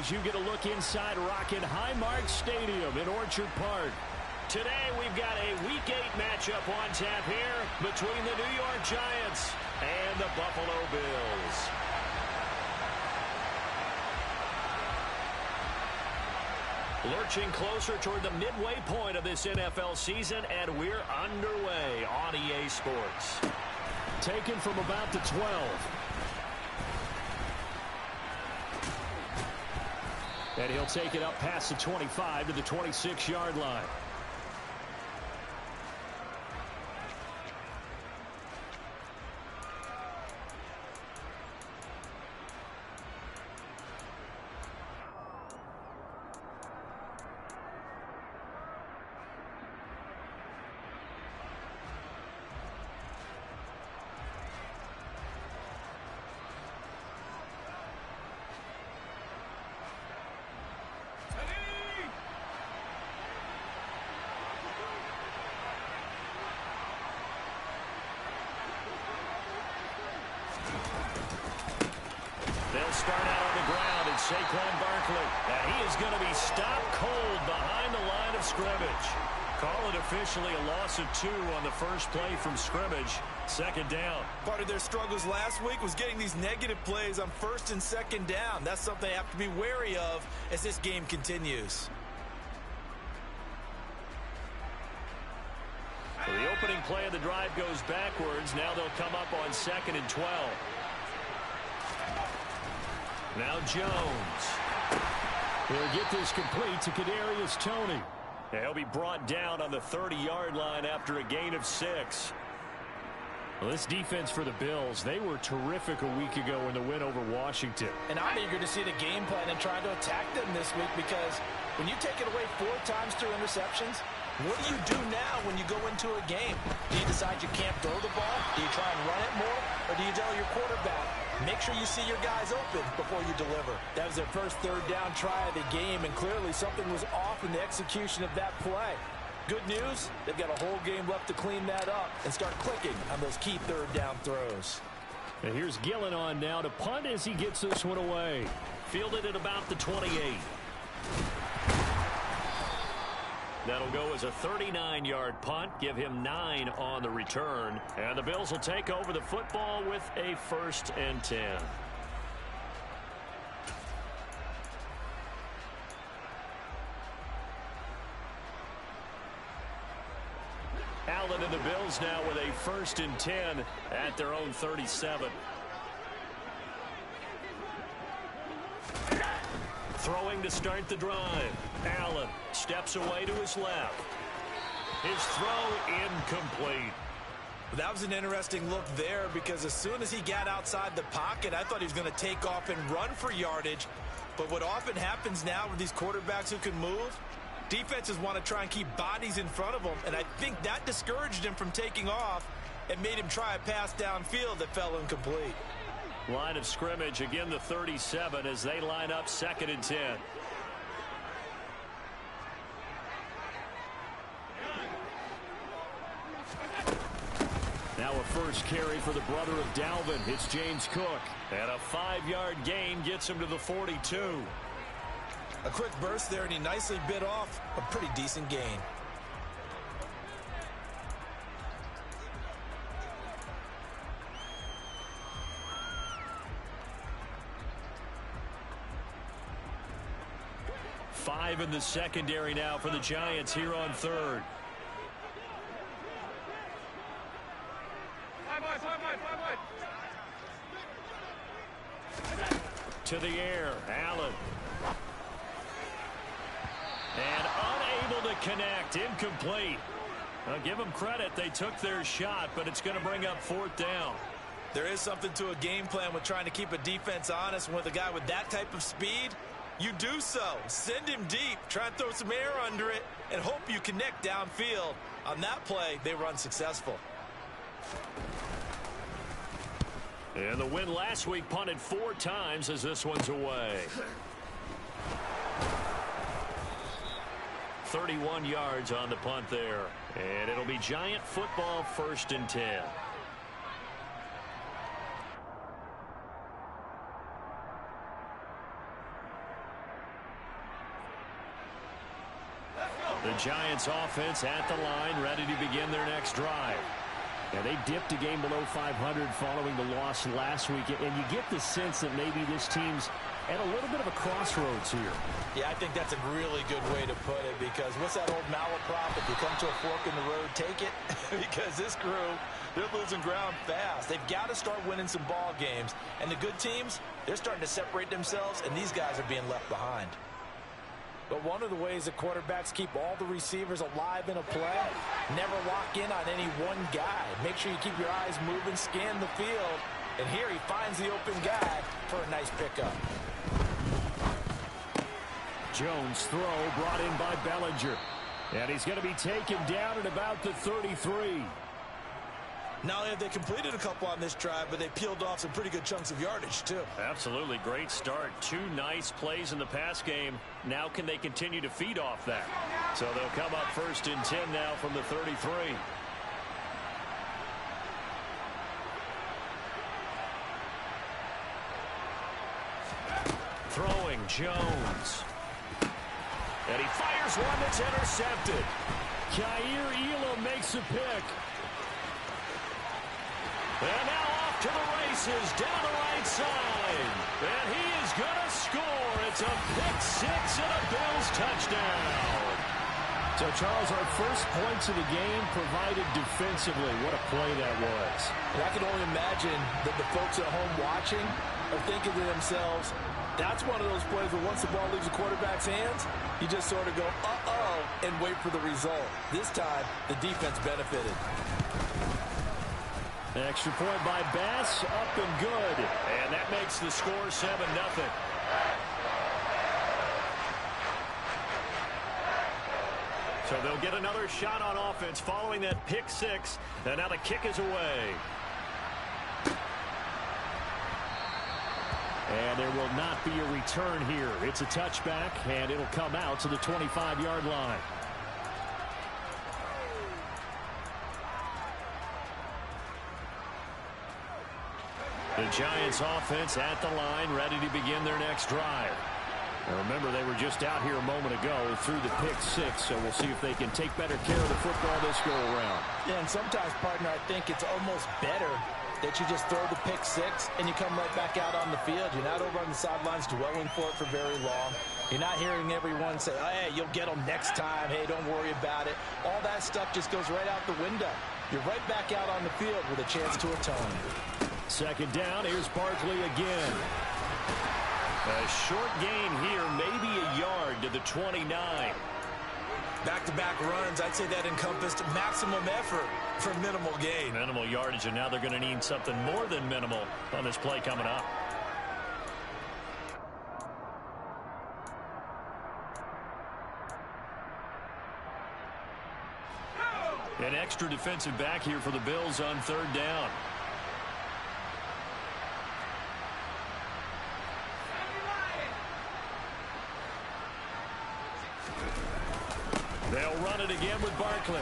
as you get a look inside Rocket Highmark Stadium in Orchard Park. Today we've got a Week 8 matchup on tap here between the New York Giants and the Buffalo Bills. Lurching closer toward the midway point of this NFL season, and we're underway on EA Sports. Taken from about the 12. And he'll take it up past the 25 to the 26-yard line. Start out on the ground, and Saquon Barkley. And he is going to be stopped cold behind the line of scrimmage. Call it officially a loss of 2 on the first play from scrimmage. Second down. Part of their struggles last week was getting these negative plays on first and second down. That's something they have to be wary of as this game continues. So the opening play of the drive goes backwards. Now they'll come up on 2nd and 12. Now Jones. He'll get this complete to Kadarius Toney. He'll be brought down on the 30-yard line after a gain of 6. Well, this defense for the Bills, they were terrific a week ago in the win over Washington. And I'm eager to see the game plan and trying to attack them this week, because when you take it away 4 times through interceptions, what do you do now when you go into a game? Do you decide you can't throw the ball? Do you try and run it more? Or do you tell your quarterback, make sure you see your guys open before you deliver? That was their first third down try of the game, and clearly something was off in the execution of that play. Good news, they've got a whole game left to clean that up and start clicking on those key third down throws. And here's Gillen on now to punt as he gets this one away. Fielded at about the 28. That'll go as a 39-yard punt, give him 9 on the return. And the Bills will take over the football with a 1st and 10. Allen and the Bills now with a 1st and 10 at their own 37. Throwing to start the drive. Allen steps away to his left. His throw incomplete. That was an interesting look there, because as soon as he got outside the pocket, I thought he was going to take off and run for yardage. But what often happens now with these quarterbacks who can move, defenses want to try and keep bodies in front of them, and I think that discouraged him from taking off and made him try a pass downfield that fell incomplete. Line of scrimmage, again the 37 as they line up 2nd and 10. Now a first carry for the brother of Dalvin. It's James Cook. And a 5-yard gain gets him to the 42. A quick burst there, and he nicely bit off a pretty decent gain. Five in the secondary now for the Giants here on 3rd. To the air, Allen. And unable to connect, incomplete. I'll give them credit, they took their shot, but it's going to bring up 4th down. There is something to a game plan with trying to keep a defense honest. With a guy with that type of speed, you do so. Send him deep, try and throw some air under it, and hope you connect downfield. On that play, they were unsuccessful. And the win last week punted 4 times as this one's away. 31 yards on the punt there. And it'll be Giant football, 1st and 10. The Giants offense at the line, ready to begin their next drive. Yeah, they dipped a game below 500 following the loss last week, and you get the sense that maybe this team's at a little bit of a crossroads here. Yeah, I think that's a really good way to put it, because what's that old malaprop? If you come to a fork in the road, take it. Because this crew, they're losing ground fast. They've got to start winning some ball games. And the good teams, they're starting to separate themselves, and these guys are being left behind. But one of the ways that quarterbacks keep all the receivers alive in a play, never lock in on any one guy. Make sure you keep your eyes moving, scan the field. And here he finds the open guy for a nice pickup. Jones throw brought in by Bellinger. And he's going to be taken down at about the 33. Not only have they completed a couple on this drive, but they peeled off some pretty good chunks of yardage, too. Absolutely great start. 2 nice plays in the pass game. Now can they continue to feed off that? So they'll come up 1st and 10 now from the 33. Throwing Jones. And he fires one that's intercepted. Kaiir Elam makes a pick. And now off to the races down the right side. And he is going to score. It's a pick 6 and a Bills touchdown. So, Charles, our first points of the game provided defensively. What a play that was. And I can only imagine that the folks at home watching are thinking to themselves, that's one of those plays where once the ball leaves the quarterback's hands, you just sort of go, uh-oh, and wait for the result. This time, the defense benefited. Extra point by Bass, up and good. And that makes the score 7-0. So they'll get another shot on offense following that pick 6. And now the kick is away. And there will not be a return here. It's a touchback, and it'll come out to the 25-yard line. The Giants offense at the line, ready to begin their next drive. Now remember, they were just out here a moment ago through the pick 6, so we'll see if they can take better care of the football this go around. Yeah, and sometimes, partner, I think it's almost better that you just throw the pick 6 and you come right back out on the field. You're not over on the sidelines dwelling for it for very long. You're not hearing everyone say, oh, hey, you'll get them next time. Hey, don't worry about it. All that stuff just goes right out the window. You're right back out on the field with a chance to atone. 2nd down, here's Barkley again. A short gain here, maybe a yard to the 29. Back-to-back runs, I'd say that encompassed maximum effort for minimal gain. Minimal yardage, and now they're going to need something more than minimal on this play coming up. An extra defensive back here for the Bills on 3rd down. They'll run it again with Barkley.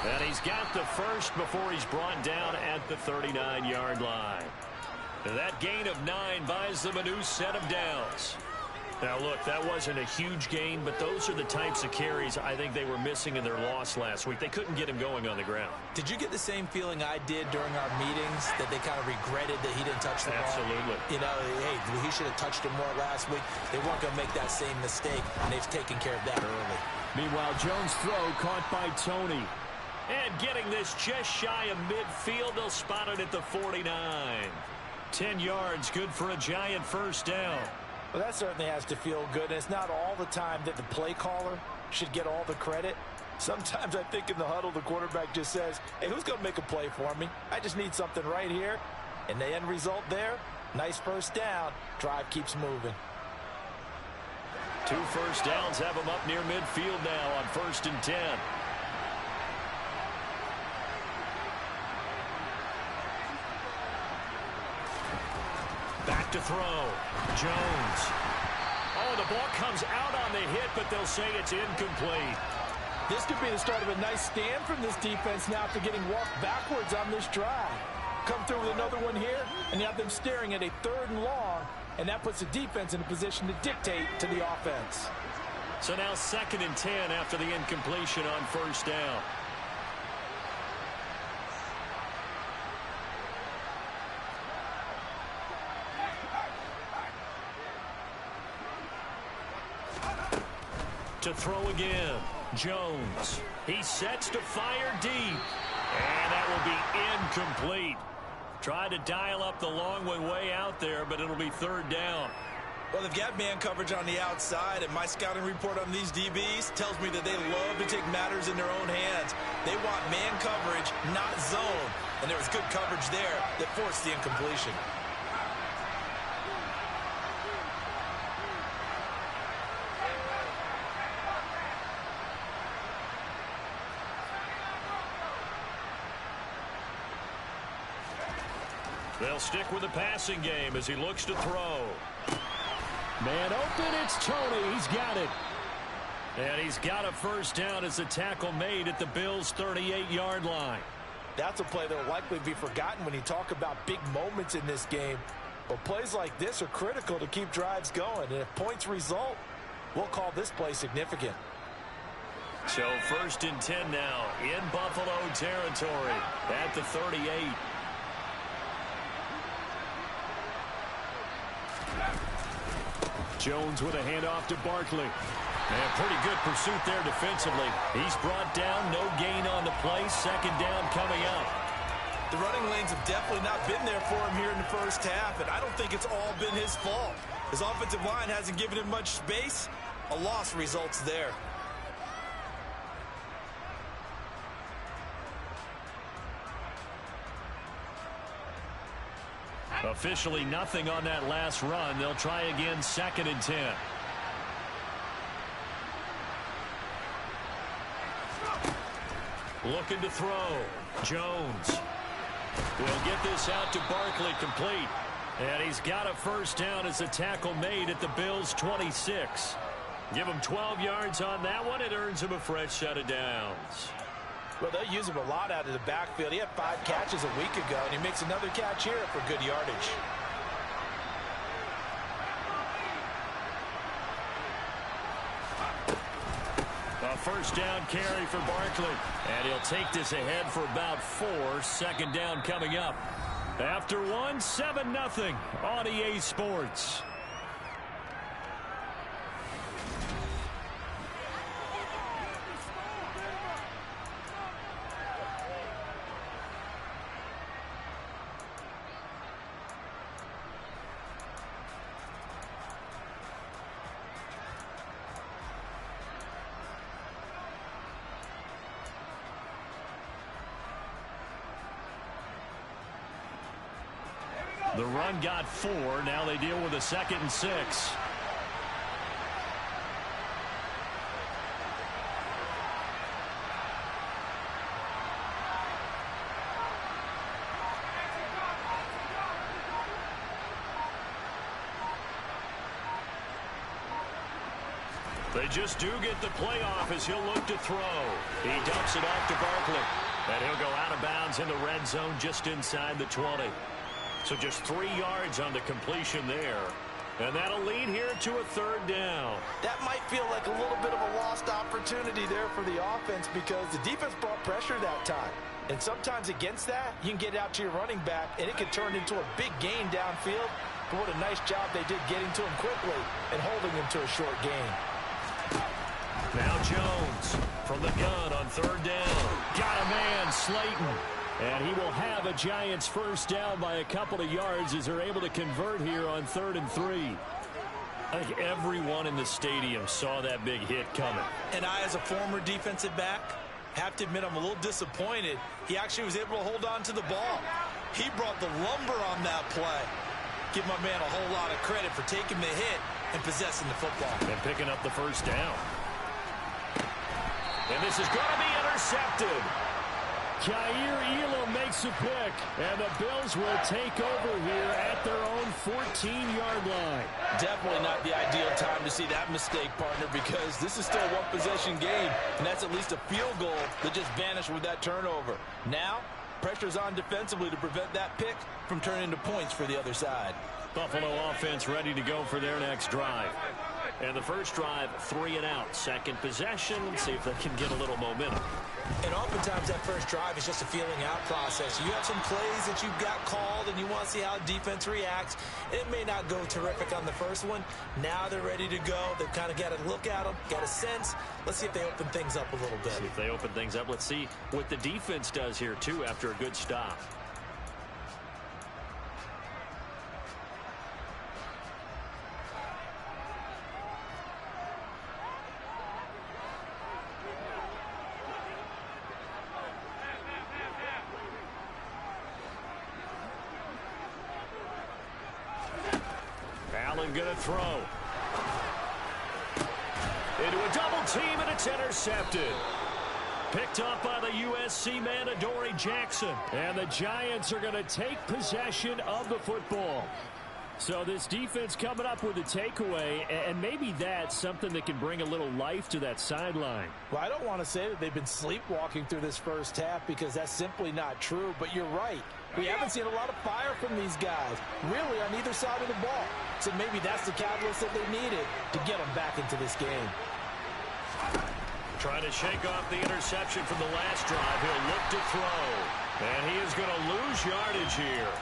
And he's got the first before he's brought down at the 39-yard line. That gain of 9 buys them a new set of downs. Now, look, that wasn't a huge gain, but those are the types of carries I think they were missing in their loss last week. They couldn't get him going on the ground. Did you get the same feeling I did during our meetings, that they kind of regretted that he didn't touch the ball? Absolutely. You know, hey, he should have touched him more last week. They weren't going to make that same mistake, and they've taken care of that early. Meanwhile, Jones' throw caught by Tony. And getting this just shy of midfield, they'll spot it at the 49. 10 yards, good for a Giant first down. Well, that certainly has to feel good, and it's not all the time that the play caller should get all the credit. Sometimes I think in the huddle, the quarterback just says, hey, who's going to make a play for me? I just need something right here. And the end result there, nice first down. Drive keeps moving. 2 first downs have them up near midfield now on 1st and 10. Back to throw. Jones. Oh, the ball comes out on the hit, but they'll say it's incomplete. This could be the start of a nice stand from this defense now after getting walked backwards on this drive. Come through with another one here, and you have them staring at a 3rd and long, and that puts the defense in a position to dictate to the offense. So now 2nd and 10 after the incompletion on first down. To throw again, Jones. He sets to fire deep. And that will be incomplete. Tried to dial up the long way out there, but it'll be 3rd down. Well, they've got man coverage on the outside, and my scouting report on these DBs tells me that they love to take matters in their own hands. They want man coverage, not zone. And there was good coverage there that forced the incompletion. They'll stick with the passing game as he looks to throw. Man open, it's Toney. He's got it. And he's got a first down as a tackle made at the Bills' 38-yard line. That's a play that will likely be forgotten when you talk about big moments in this game. But plays like this are critical to keep drives going. And if points result, we'll call this play significant. So 1st and 10 now in Buffalo territory at the 38. Jones with a handoff to Barkley. And pretty good pursuit there defensively. He's brought down, no gain on the play. 2nd down coming up. The running lanes have definitely not been there for him here in the first half, and I don't think it's all been his fault. His offensive line hasn't given him much space. A loss results there. Officially nothing on that last run. They'll try again 2nd and 10. Looking to throw. Jones will get this out to Barkley, complete. And he's got a first down as a tackle made at the Bills' 26. Give him 12 yards on that one. It earns him a fresh set of downs. Well, they'll use him a lot out of the backfield. He had 5 catches a week ago, and he makes another catch here for good yardage. A first down carry for Barkley. And he'll take this ahead for about 4. 2nd down coming up. After 1, 7-0 on EA Sports. The run got 4. Now they deal with a 2nd and 6. They just do get the playoff as he'll look to throw. He dumps it off to Barkley. And he'll go out of bounds in the red zone just inside the 20. So just 3 yards on the completion there. And that'll lead here to a 3rd down. That might feel like a little bit of a lost opportunity there for the offense because the defense brought pressure that time. And sometimes against that, you can get out to your running back, and it can turn into a big gain downfield. But what a nice job they did getting to him quickly and holding him to a short gain. Now Jones from the gun on 3rd down. Got a man, Slayton. And he will have a Giants first down by a couple of yards as they're able to convert here on 3rd and 3. I think everyone in the stadium saw that big hit coming. And I, as a former defensive back, have to admit I'm a little disappointed. He actually was able to hold on to the ball. He brought the lumber on that play. Give my man a whole lot of credit for taking the hit and possessing the football. And picking up the first down. And this is going to be intercepted. Kaiir Elam makes a pick, and the Bills will take over here at their own 14-yard line. Definitely not the ideal time to see that mistake, partner, because this is still a one-possession game, and that's at least a field goal that just vanished with that turnover. Now, pressure's on defensively to prevent that pick from turning into points for the other side. Buffalo offense ready to go for their next drive. And the first drive, 3 and out. Second possession, see if they can get a little momentum. And oftentimes that first drive is just a feeling out process. You have some plays that you've got called and you want to see how defense reacts. It may not go terrific on the first one. Now they're ready to go. They've kind of got to look at them, got a sense. Let's see if they open things up a little bit. See if they open things up. Let's see what the defense does here, too, after a good stop. Allen going to throw. Into a double team, and it's intercepted. Picked up by the USC man, Adoree Jackson. And the Giants are going to take possession of the football. So this defense coming up with a takeaway, and maybe that's something that can bring a little life to that sideline. Well, I don't want to say that they've been sleepwalking through this first half because that's simply not true, but you're right. We haven't seen a lot of fire from these guys, really, on either side of the ball. So maybe that's the catalyst that they needed to get them back into this game. Trying to shake off the interception from the last drive. He'll look to throw. And he is going to lose yardage here.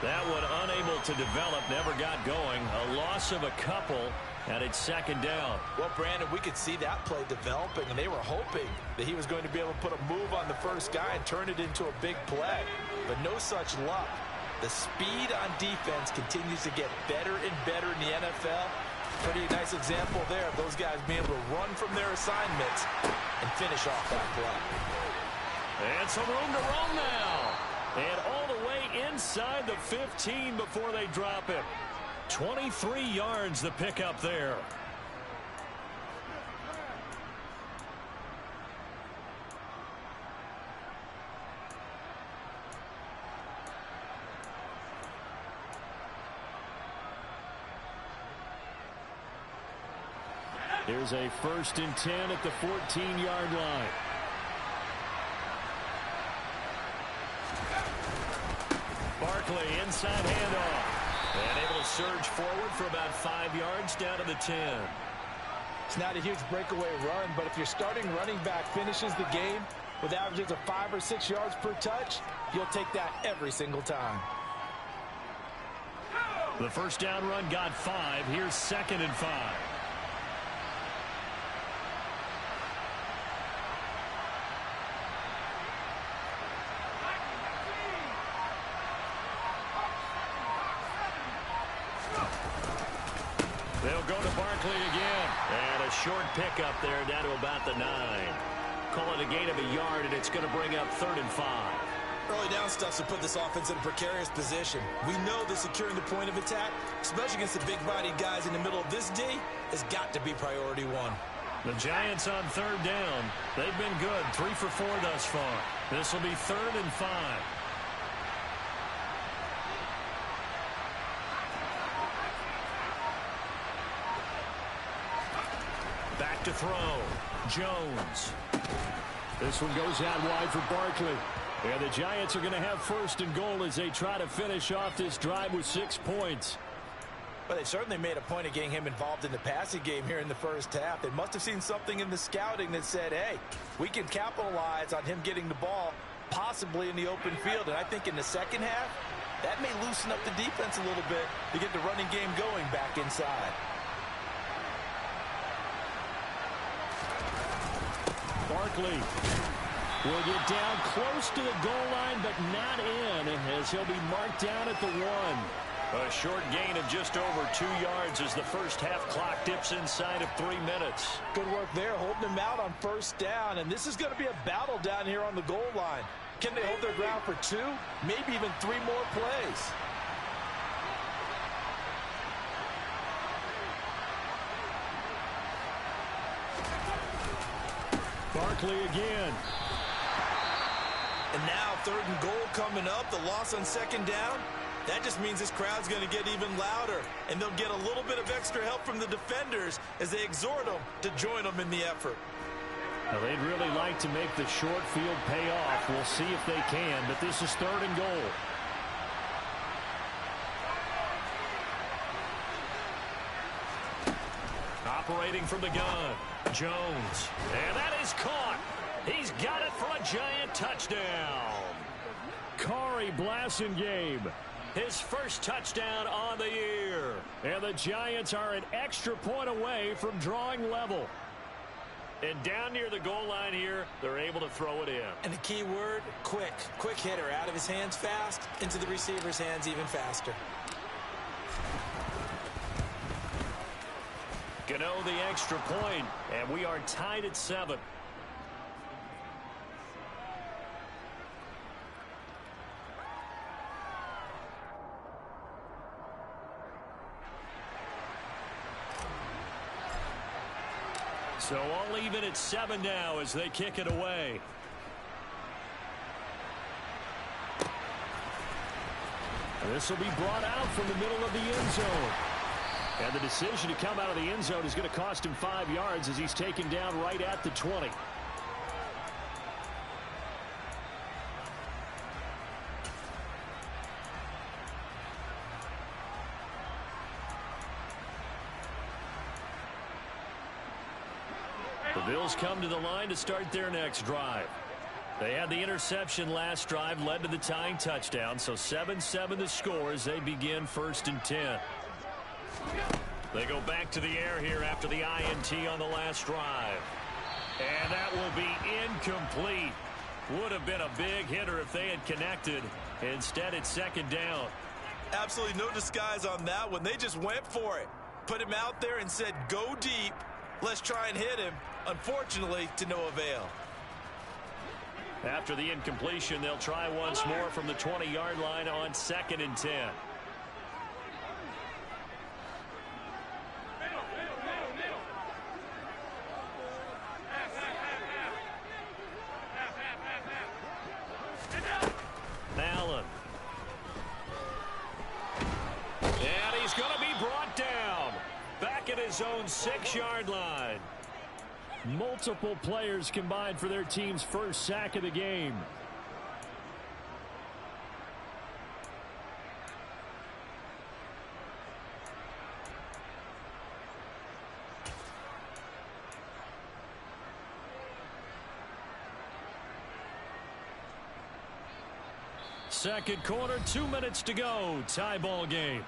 That one unable to develop, never got going. A loss of a couple, and it's second down. Well, Brandon, we could see that play developing, and they were hoping that he was going to be able to put a move on the first guy and turn it into a big play. But no such luck. The speed on defense continues to get better and better in the NFL. Pretty nice example there of those guys being able to run from their assignments and finish off that play. And some room to roam now. And all the way inside the 15 before they drop it. 23 yards the pickup there. Here's a 1st and 10 at the 14-yard line. Barkley inside handoff. And able to surge forward for about 5 yards down to the 10. It's not a huge breakaway run, but if your starting running back finishes the game with averages of 5 or 6 yards per touch, you'll take that every single time. The first down run got 5. Here's 2nd and 5. They'll go to Barkley again. And a short pickup there down to about the 9. Call it a gain of a yard, and it's going to bring up 3rd and 5. Early down stuff to put this offense in a precarious position. We know that securing the point of attack, especially against the big-bodied guys in the middle of this D, has got to be priority one. The Giants on 3rd down. They've been good, 3 for 4 thus far. This will be 3rd and 5. Back to throw. Jones. This one goes out wide for Barkley. And the Giants are going to have 1st and goal as they try to finish off this drive with 6 points. Well, they certainly made a point of getting him involved in the passing game here in the first half. They must have seen something in the scouting that said, hey, we can capitalize on him getting the ball possibly in the open field. And I think in the second half, that may loosen up the defense a little bit to get the running game going back inside. Barkley will get down close to the goal line, but not in, as he'll be marked down at the 1. A short gain of just over 2 yards as the first half clock dips inside of 3 minutes. Good work there, holding him out on 1st down, and this is going to be a battle down here on the goal line. Can they hold their ground for 2, maybe even 3 more plays? Barkley again. And now 3rd and goal coming up. The loss on 2nd down. That just means this crowd's going to get even louder. And they'll get a little bit of extra help from the defenders as they exhort them to join them in the effort. Now, they'd really like to make the short field pay off. We'll see if they can, but this is 3rd and goal. operating from the gun. Jones. And that is caught. He's got it for a giant touchdown. Corey Blasingame, his first touchdown on the year. And the Giants are an extra point away from drawing level. And down near the goal line here, they're able to throw it in. And the key word, quick. Quick hitter. Out of his hands fast, into the receiver's hands even faster. Gano the extra point, and we are tied at 7. So all even at 7 now as they kick it away. This will be brought out from the middle of the end zone. And the decision to come out of the end zone is going to cost him 5 yards as he's taken down right at the 20. The Bills come to the line to start their next drive. They had the interception last drive, led to the tying touchdown, so 7-7 the score as they begin 1st and 10. They go back to the air here after the INT on the last drive. And that will be incomplete. Would have been a big hitter if they had connected. Instead, it's 2nd down. Absolutely no disguise on that one. They just went for it. Put him out there and said, go deep. Let's try and hit him. Unfortunately, to no avail. After the incompletion, they'll try once more from the 20-yard line on 2nd and 10. Allen. And he's going to be brought down. Back at his own 6-yard line. Multiple players combined for their team's first sack of the game. Second quarter, 2 minutes to go. Tie ball game.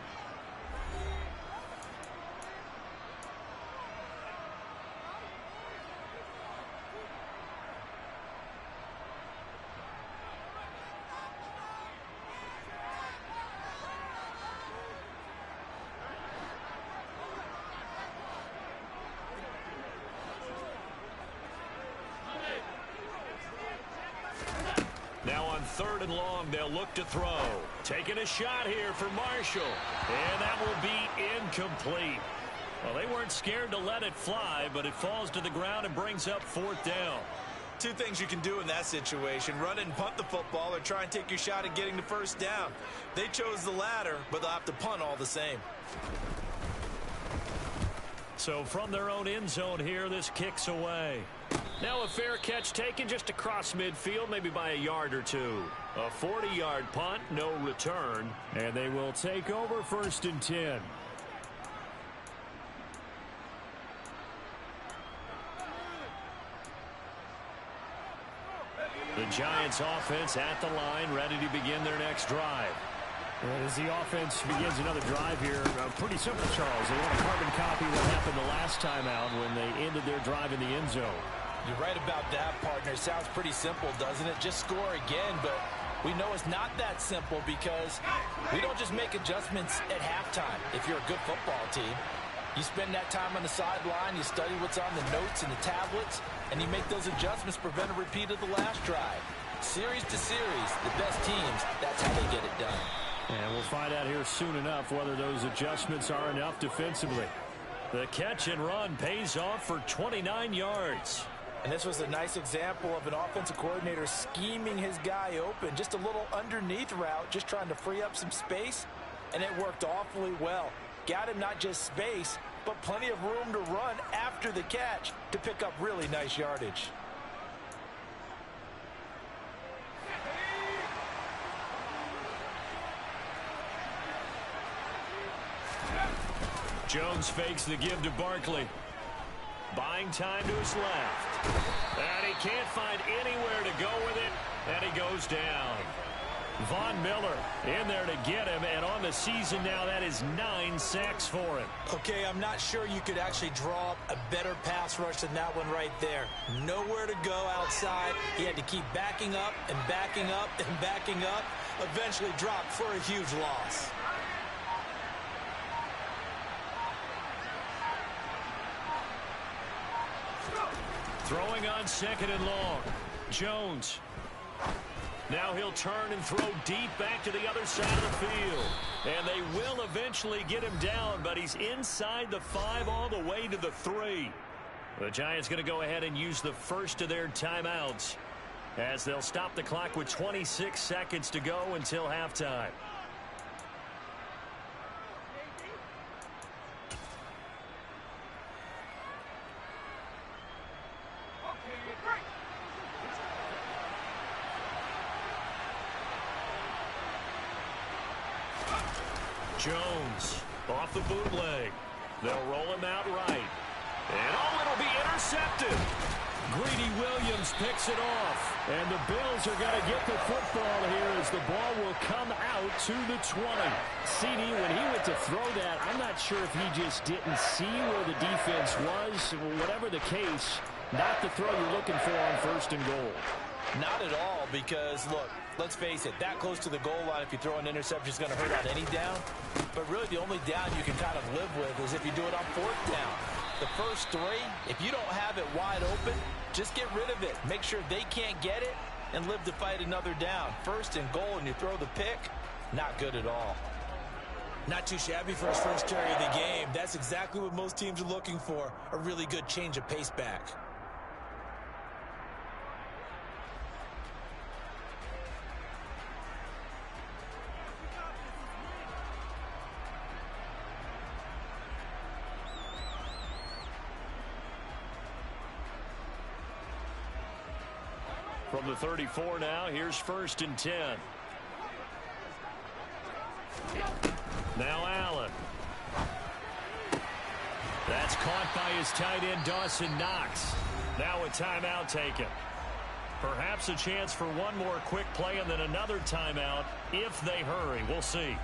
Now on 3rd and long, they'll look to throw. Taking a shot here for Marshall. And that will be incomplete. Well, they weren't scared to let it fly, but it falls to the ground and brings up 4th down. 2 things you can do in that situation. Run and punt the football or try and take your shot at getting the 1st down. They chose the latter, but they'll have to punt all the same. So from their own end zone here, this kicks away. Now a fair catch taken just across midfield, maybe by a yard or 2. A 40-yard punt, no return. And they will take over 1st and 10. The Giants offense at the line, ready to begin their next drive. And as the offense begins another drive here, pretty simple, Charles. They want to carbon copy what happened the last time out when they ended their drive in the end zone. You're right about that, partner. Sounds pretty simple, doesn't it? Just score again, but we know it's not that simple because we don't just make adjustments at halftime if you're a good football team. You spend that time on the sideline, you study what's on the notes and the tablets, and you make those adjustments to prevent a repeat of the last drive. Series to series, the best teams, that's how they get it done. And we'll find out here soon enough whether those adjustments are enough defensively. The catch and run pays off for 29 yards. And this was a nice example of an offensive coordinator scheming his guy open. Just a little underneath route, just trying to free up some space, and it worked awfully well. Got him not just space, but plenty of room to run after the catch to pick up really nice yardage. Jones fakes the give to Barkley. Buying time to his left. And he can't find anywhere to go with it, and he goes down. Von Miller in there to get him, and on the season now, that is 9 sacks for him. Okay, I'm not sure you could actually draw up a better pass rush than that one right there. Nowhere to go outside. He had to keep backing up and backing up and backing up. Eventually dropped for a huge loss. Throwing on 2nd and long. Jones. Now he'll turn and throw deep back to the other side of the field. And they will eventually get him down, but he's inside the 5 all the way to the 3. The Giants going to go ahead and use the first of their timeouts as they'll stop the clock with 26 seconds to go until halftime. Jones off the bootleg. They'll roll him out right. And it'll be intercepted. Greedy Williams picks it off. And the Bills are going to get the football here as the ball will come out to the 20. CD, when he went to throw that, I'm not sure if he just didn't see where the defense was. Whatever the case, not the throw you're looking for on 1st and goal. Not at all, because, look, let's face it, that close to the goal line, if you throw an interception, is going to hurt on any down. But really, the only down you can kind of live with is if you do it on 4th down. The first 3, if you don't have it wide open, just get rid of it. Make sure they can't get it and live to fight another down. 1st and goal, and you throw the pick, not good at all. Not too shabby for his first carry of the game. That's exactly what most teams are looking for, a really good change of pace back. From the 34 now, here's 1st and 10. Now Allen. That's caught by his tight end, Dawson Knox. Now a timeout taken. Perhaps a chance for one more quick play and then another timeout if they hurry. We'll see.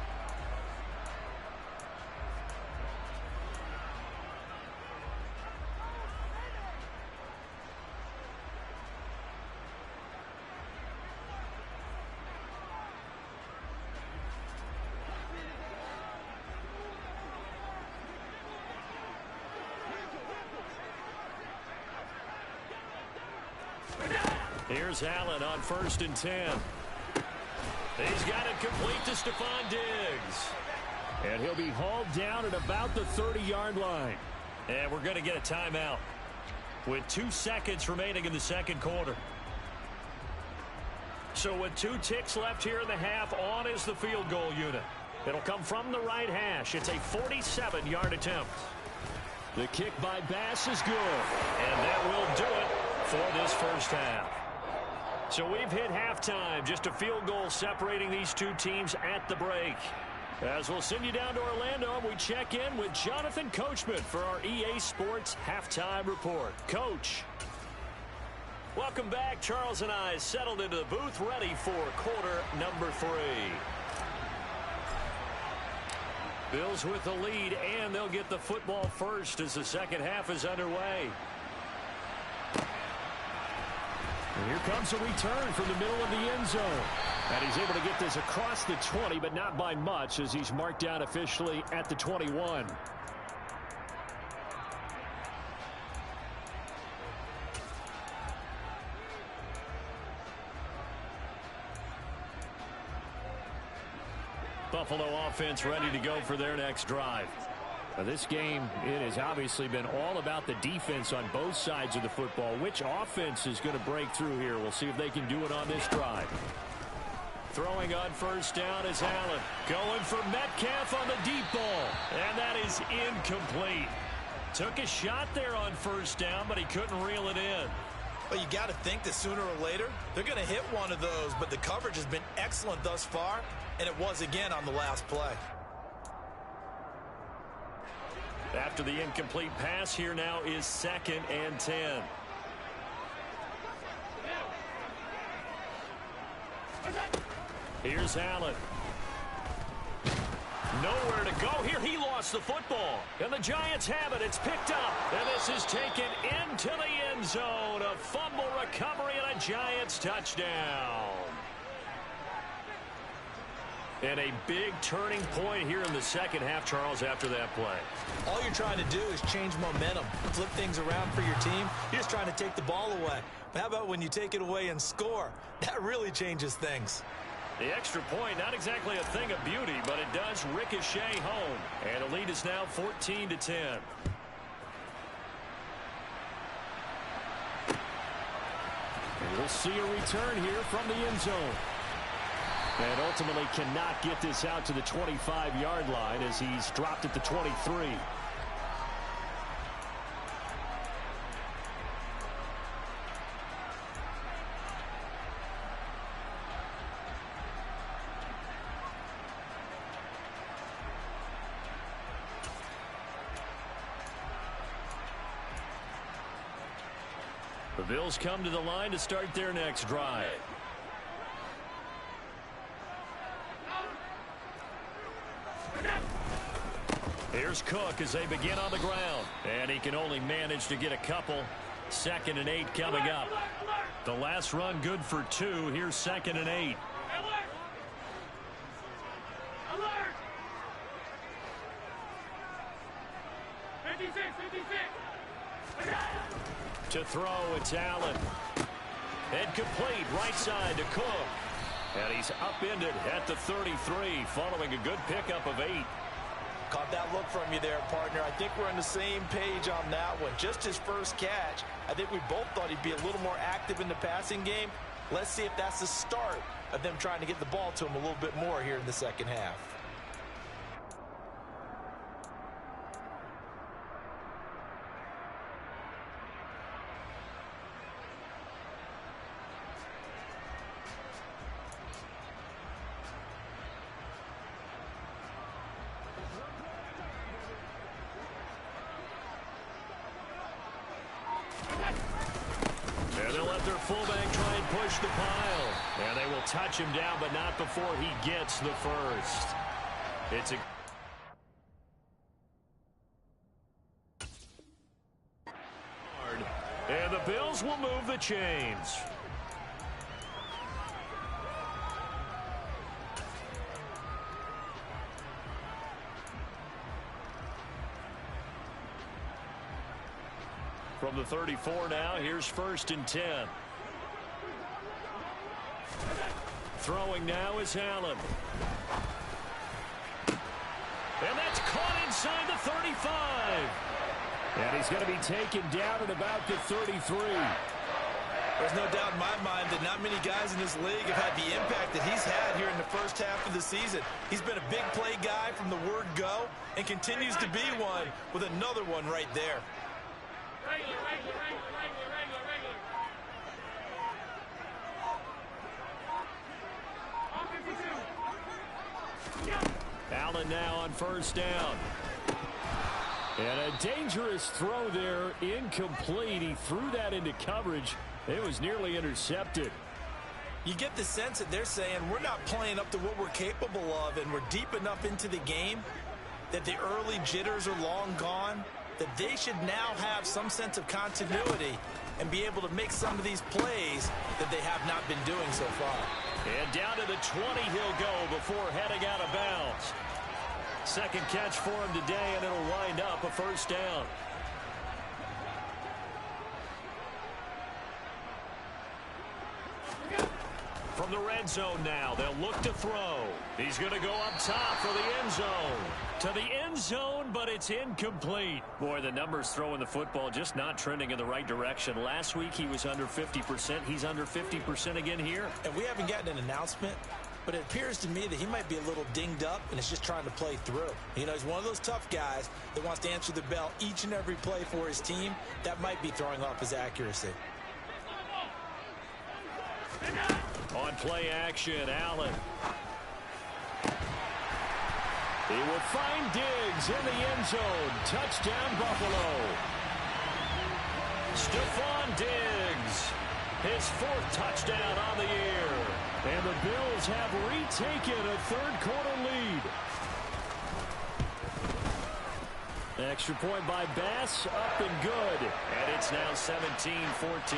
Here's Allen on 1st and 10. He's got it complete to Stephon Diggs. And he'll be hauled down at about the 30-yard line. And we're going to get a timeout with 2 seconds remaining in the 2nd quarter. So with 2 ticks left here in the half, on is the field goal unit. It'll come from the right hash. It's a 47-yard attempt. The kick by Bass is good. And that will do it for this first half. So we've hit halftime. Just a field goal separating these 2 teams at the break. As we'll send you down to Orlando, we check in with Jonathan Coachman for our EA Sports Halftime Report. Coach. Welcome back. Charles and I settled into the booth, ready for quarter number 3. Bills with the lead, and they'll get the football first as the second half is underway. And here comes a return from the middle of the end zone. And he's able to get this across the 20, but not by much, as he's marked down officially at the 21. Buffalo offense ready to go for their next drive. Now this game, it has obviously been all about the defense on both sides of the football. Which offense is going to break through here? We'll see if they can do it on this drive. Throwing on 1st down is Allen. Going for Metcalf on the deep ball. And that is incomplete. Took a shot there on 1st down, but he couldn't reel it in. Well, you got to think that sooner or later, they're going to hit one of those, but the coverage has been excellent thus far, and it was again on the last play. After the incomplete pass, here now is 2nd and 10. Here's Allen. Nowhere to go here. He lost the football. And the Giants have it. It's picked up. And this is taken into the end zone. A fumble recovery and a Giants touchdown. And a big turning point here in the second half, Charles, after that play. All you're trying to do is change momentum, flip things around for your team. You're just trying to take the ball away. But how about when you take it away and score? That really changes things. The extra point, not exactly a thing of beauty, but it does ricochet home. And the lead is now 14-10. And we'll see a return here from the end zone. And ultimately cannot get this out to the 25-yard line as he's dropped at the 23. The Bills come to the line to start their next drive. Here's Cook as they begin on the ground. And he can only manage to get a couple. 2nd and 8 coming up. The last run good for 2. Here's 2nd and 8. To throw, it's Allen. And complete, right side to Cook. And he's upended at the 33, following a good pickup of 8. Caught that look from you there, partner. I think we're on the same page on that one. Just his first catch. I think we both thought he'd be a little more active in the passing game. Let's see if that's the start of them trying to get the ball to him a little bit more here in the second half. Fullback try and push the pile. And they will touch him down, but not before he gets the first. It's a... And the Bills will move the chains. From the 34 now, here's 1st and 10. Throwing now is Allen. And that's caught inside the 35. And he's going to be taken down at about the 33. There's no doubt in my mind that not many guys in this league have had the impact that he's had here in the first half of the season. He's been a big play guy from the word go and continues to be one with another one right there. Allen now on 1st down. And a dangerous throw there, incomplete. He threw that into coverage. It was nearly intercepted. You get the sense that they're saying we're not playing up to what we're capable of, and we're deep enough into the game that the early jitters are long gone, that they should now have some sense of continuity and be able to make some of these plays that they have not been doing so far. And down to the 20 he'll go before heading out of bounds. Second catch for him today, and it'll wind up a 1st down. From the red zone now, they'll look to throw. He's going to go up top for the end zone. To the end zone, but it's incomplete. Boy, the numbers throwing the football just not trending in the right direction. Last week he was under 50%. He's under 50% again here. And we haven't gotten an announcement, but it appears to me that he might be a little dinged up and is just trying to play through. You know, he's one of those tough guys that wants to answer the bell each and every play for his team. That might be throwing off his accuracy. On play action, Allen. He will find Diggs in the end zone. Touchdown, Buffalo. Stephon Diggs, his 4th touchdown on the year. And the Bills have retaken a third-quarter lead. Extra point by Bass, up and good. And it's now 17-14.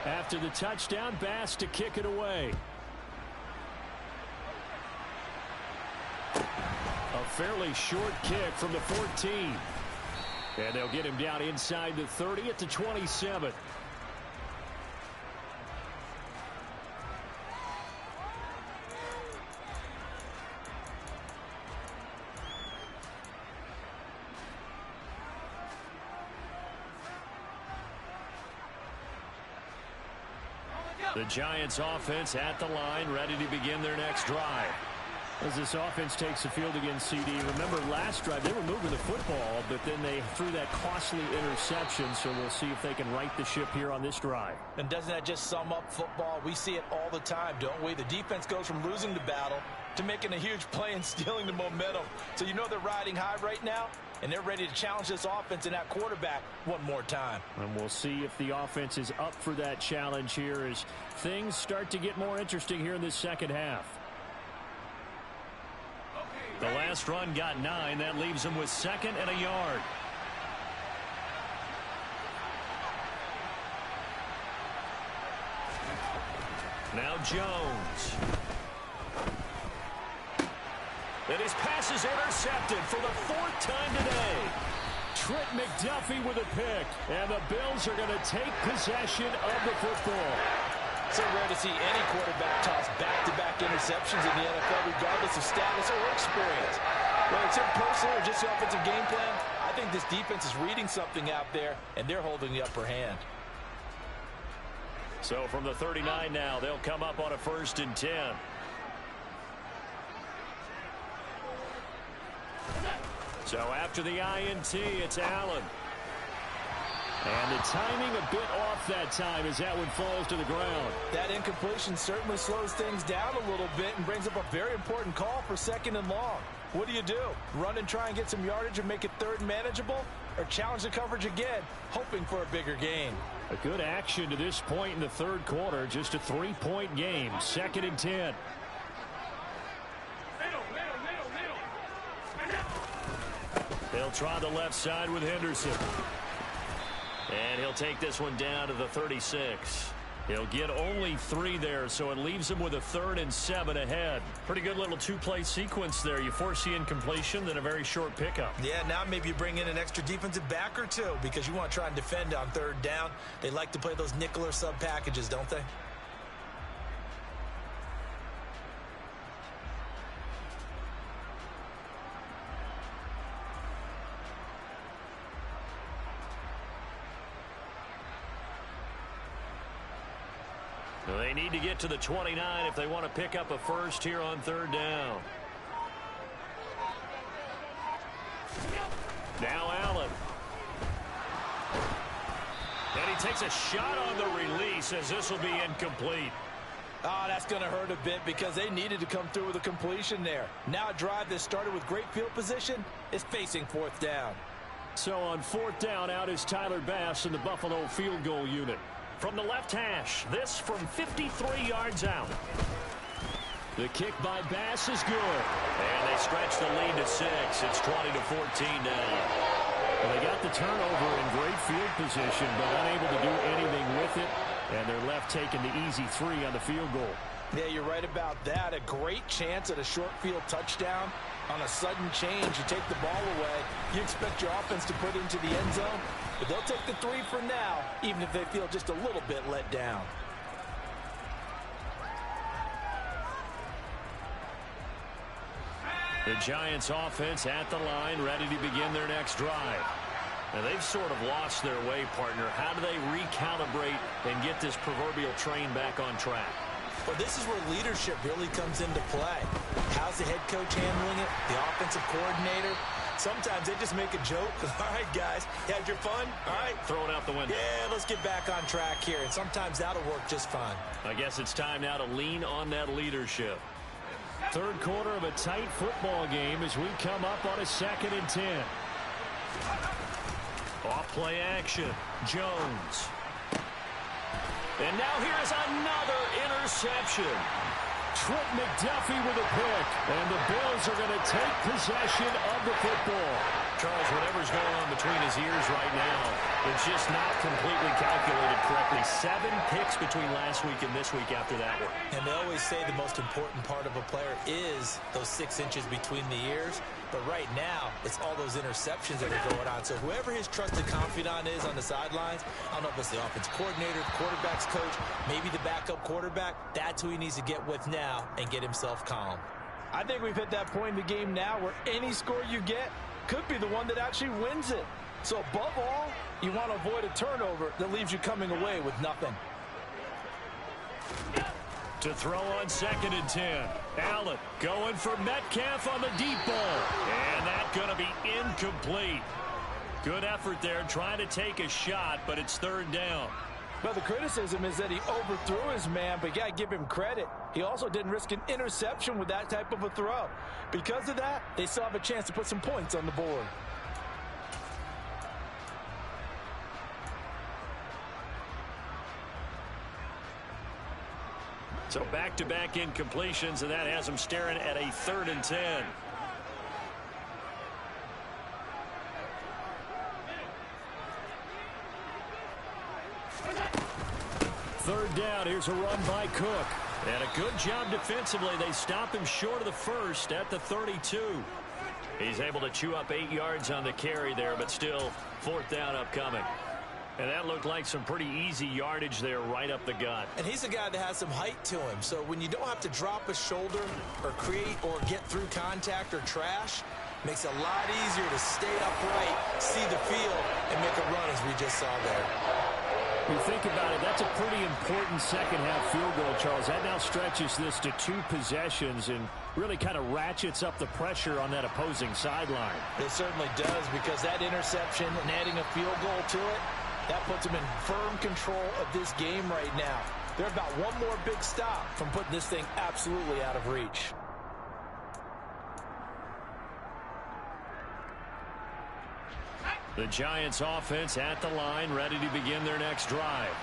After the touchdown, Bass to kick it away. A fairly short kick from the 14. And they'll get him down inside the 30 at the 27. The Giants offense at the line, ready to begin their next drive. As this offense takes the field against CD, remember last drive they were moving the football, but then they threw that costly interception, so we'll see if they can right the ship here on this drive. And doesn't that just sum up football? We see it all the time, don't we? The defense goes from losing the battle to making a huge play and stealing the momentum. So you know they're riding high right now, and they're ready to challenge this offense and that quarterback one more time. And we'll see if the offense is up for that challenge here as things start to get more interesting here in this second half. The last run got 9. That leaves them with 2nd and a yard. Now Jones. And his pass is intercepted for the 4th time today. Trent McDuffie with a pick. And the Bills are going to take possession of the football. So rare to see any quarterback toss back-to-back interceptions in the NFL, regardless of status or experience. Whether it's in personal or just the offensive game plan, I think this defense is reading something out there, and they're holding the upper hand. So from the 39 now, they'll come up on a 1st and 10. So after the INT, it's Allen. And the timing a bit off that time as that one falls to the ground. That incompletion certainly slows things down a little bit and brings up a very important call for 2nd and long. What do? Run and try and get some yardage and make it 3rd and manageable? Or challenge the coverage again, hoping for a bigger gain? A good action to this point in the 3rd quarter. Just a 3-point game. 2nd and 10. They'll try the left side with Henderson. And he'll take this one down to the 36. He'll get only 3 there, so it leaves him with a 3rd and 7 ahead. Pretty good little 2-play sequence there. You force the incompletion, then a very short pickup. Yeah, now maybe you bring in an extra defensive back or 2 because you want to try and defend on 3rd down. They like to play those nickel or sub packages, don't they? They need to get to the 29 if they want to pick up a 1st here on 3rd down. Now Allen. And he takes a shot on the release as this will be incomplete. Oh, that's going to hurt a bit because they needed to come through with a completion there. Now a drive that started with great field position is facing 4th down. So on 4th down, out is Tyler Bass in the Buffalo field goal unit. From the left hash, this from 53 yards out. The kick by Bass is good. And they stretch the lead to 6. It's 20-14 now. Well, they got the turnover in great field position, but unable to do anything with it. And they're left taking the easy 3 on the field goal. Yeah, you're right about that. A great chance at a short field touchdown. On a sudden change, you take the ball away. You expect your offense to put it into the end zone. But they'll take the 3 for now, even if they feel just a little bit let down. The Giants offense at the line, ready to begin their next drive. Now they've sort of lost their way, partner. How do they recalibrate and get this proverbial train back on track? Well, this is where leadership really comes into play. How's the head coach handling it? The offensive coordinator? Sometimes they just make a joke. All right, guys, you had your fun? All right. Throw it out the window. Yeah, let's get back on track here, and sometimes that'll work just fine. I guess it's time now to lean on that leadership. Third quarter of a tight football game as we come up on a 2nd and 10. Off play action. Jones. And now here's another interception. Trent McDuffie with a pick. And the Bills are going to take possession of the football. Charles, whatever's going on between his ears right now, it's just not completely calculated correctly. 7 picks between last week and this week after that one. And they always say the most important part of a player is those 6 inches between the ears. But right now, it's all those interceptions that are going on. So whoever his trusted confidant is on the sidelines, I don't know if it's the offense coordinator, the quarterback's coach, maybe the backup quarterback, that's who he needs to get with now and get himself calm. I think we've hit that point in the game now where any score you get could be the one that actually wins it. So above all, you want to avoid a turnover that leaves you coming away with nothing. To throw on 2nd and 10. Allen going for Metcalf on the deep ball. And that's going to be incomplete. Good effort there trying to take a shot, but it's 3rd down. Well, the criticism is that he overthrew his man, but you got to give him credit. He also didn't risk an interception with that type of a throw. Because of that, they still have a chance to put some points on the board. So back-to-back incompletions, and that has them staring at a 3rd and 10. Third down, here's a run by Cook. And a good job defensively. They stop him short of the first at the 32. He's able to chew up 8 yards on the carry there, but still 4th down upcoming. And that looked like some pretty easy yardage there right up the gut. And he's a guy that has some height to him. So when you don't have to drop a shoulder or create or get through contact or trash, makes it a lot easier to stay upright, see the field, and make a run as we just saw there. You think about it, that's a pretty important second-half field goal, Charles. That now stretches this to 2 possessions and really kind of ratchets up the pressure on that opposing sideline. It certainly does, because that interception and adding a field goal to it, that puts them in firm control of this game right now. They're about one more big stop from putting this thing absolutely out of reach. The Giants offense at the line, ready to begin their next drive.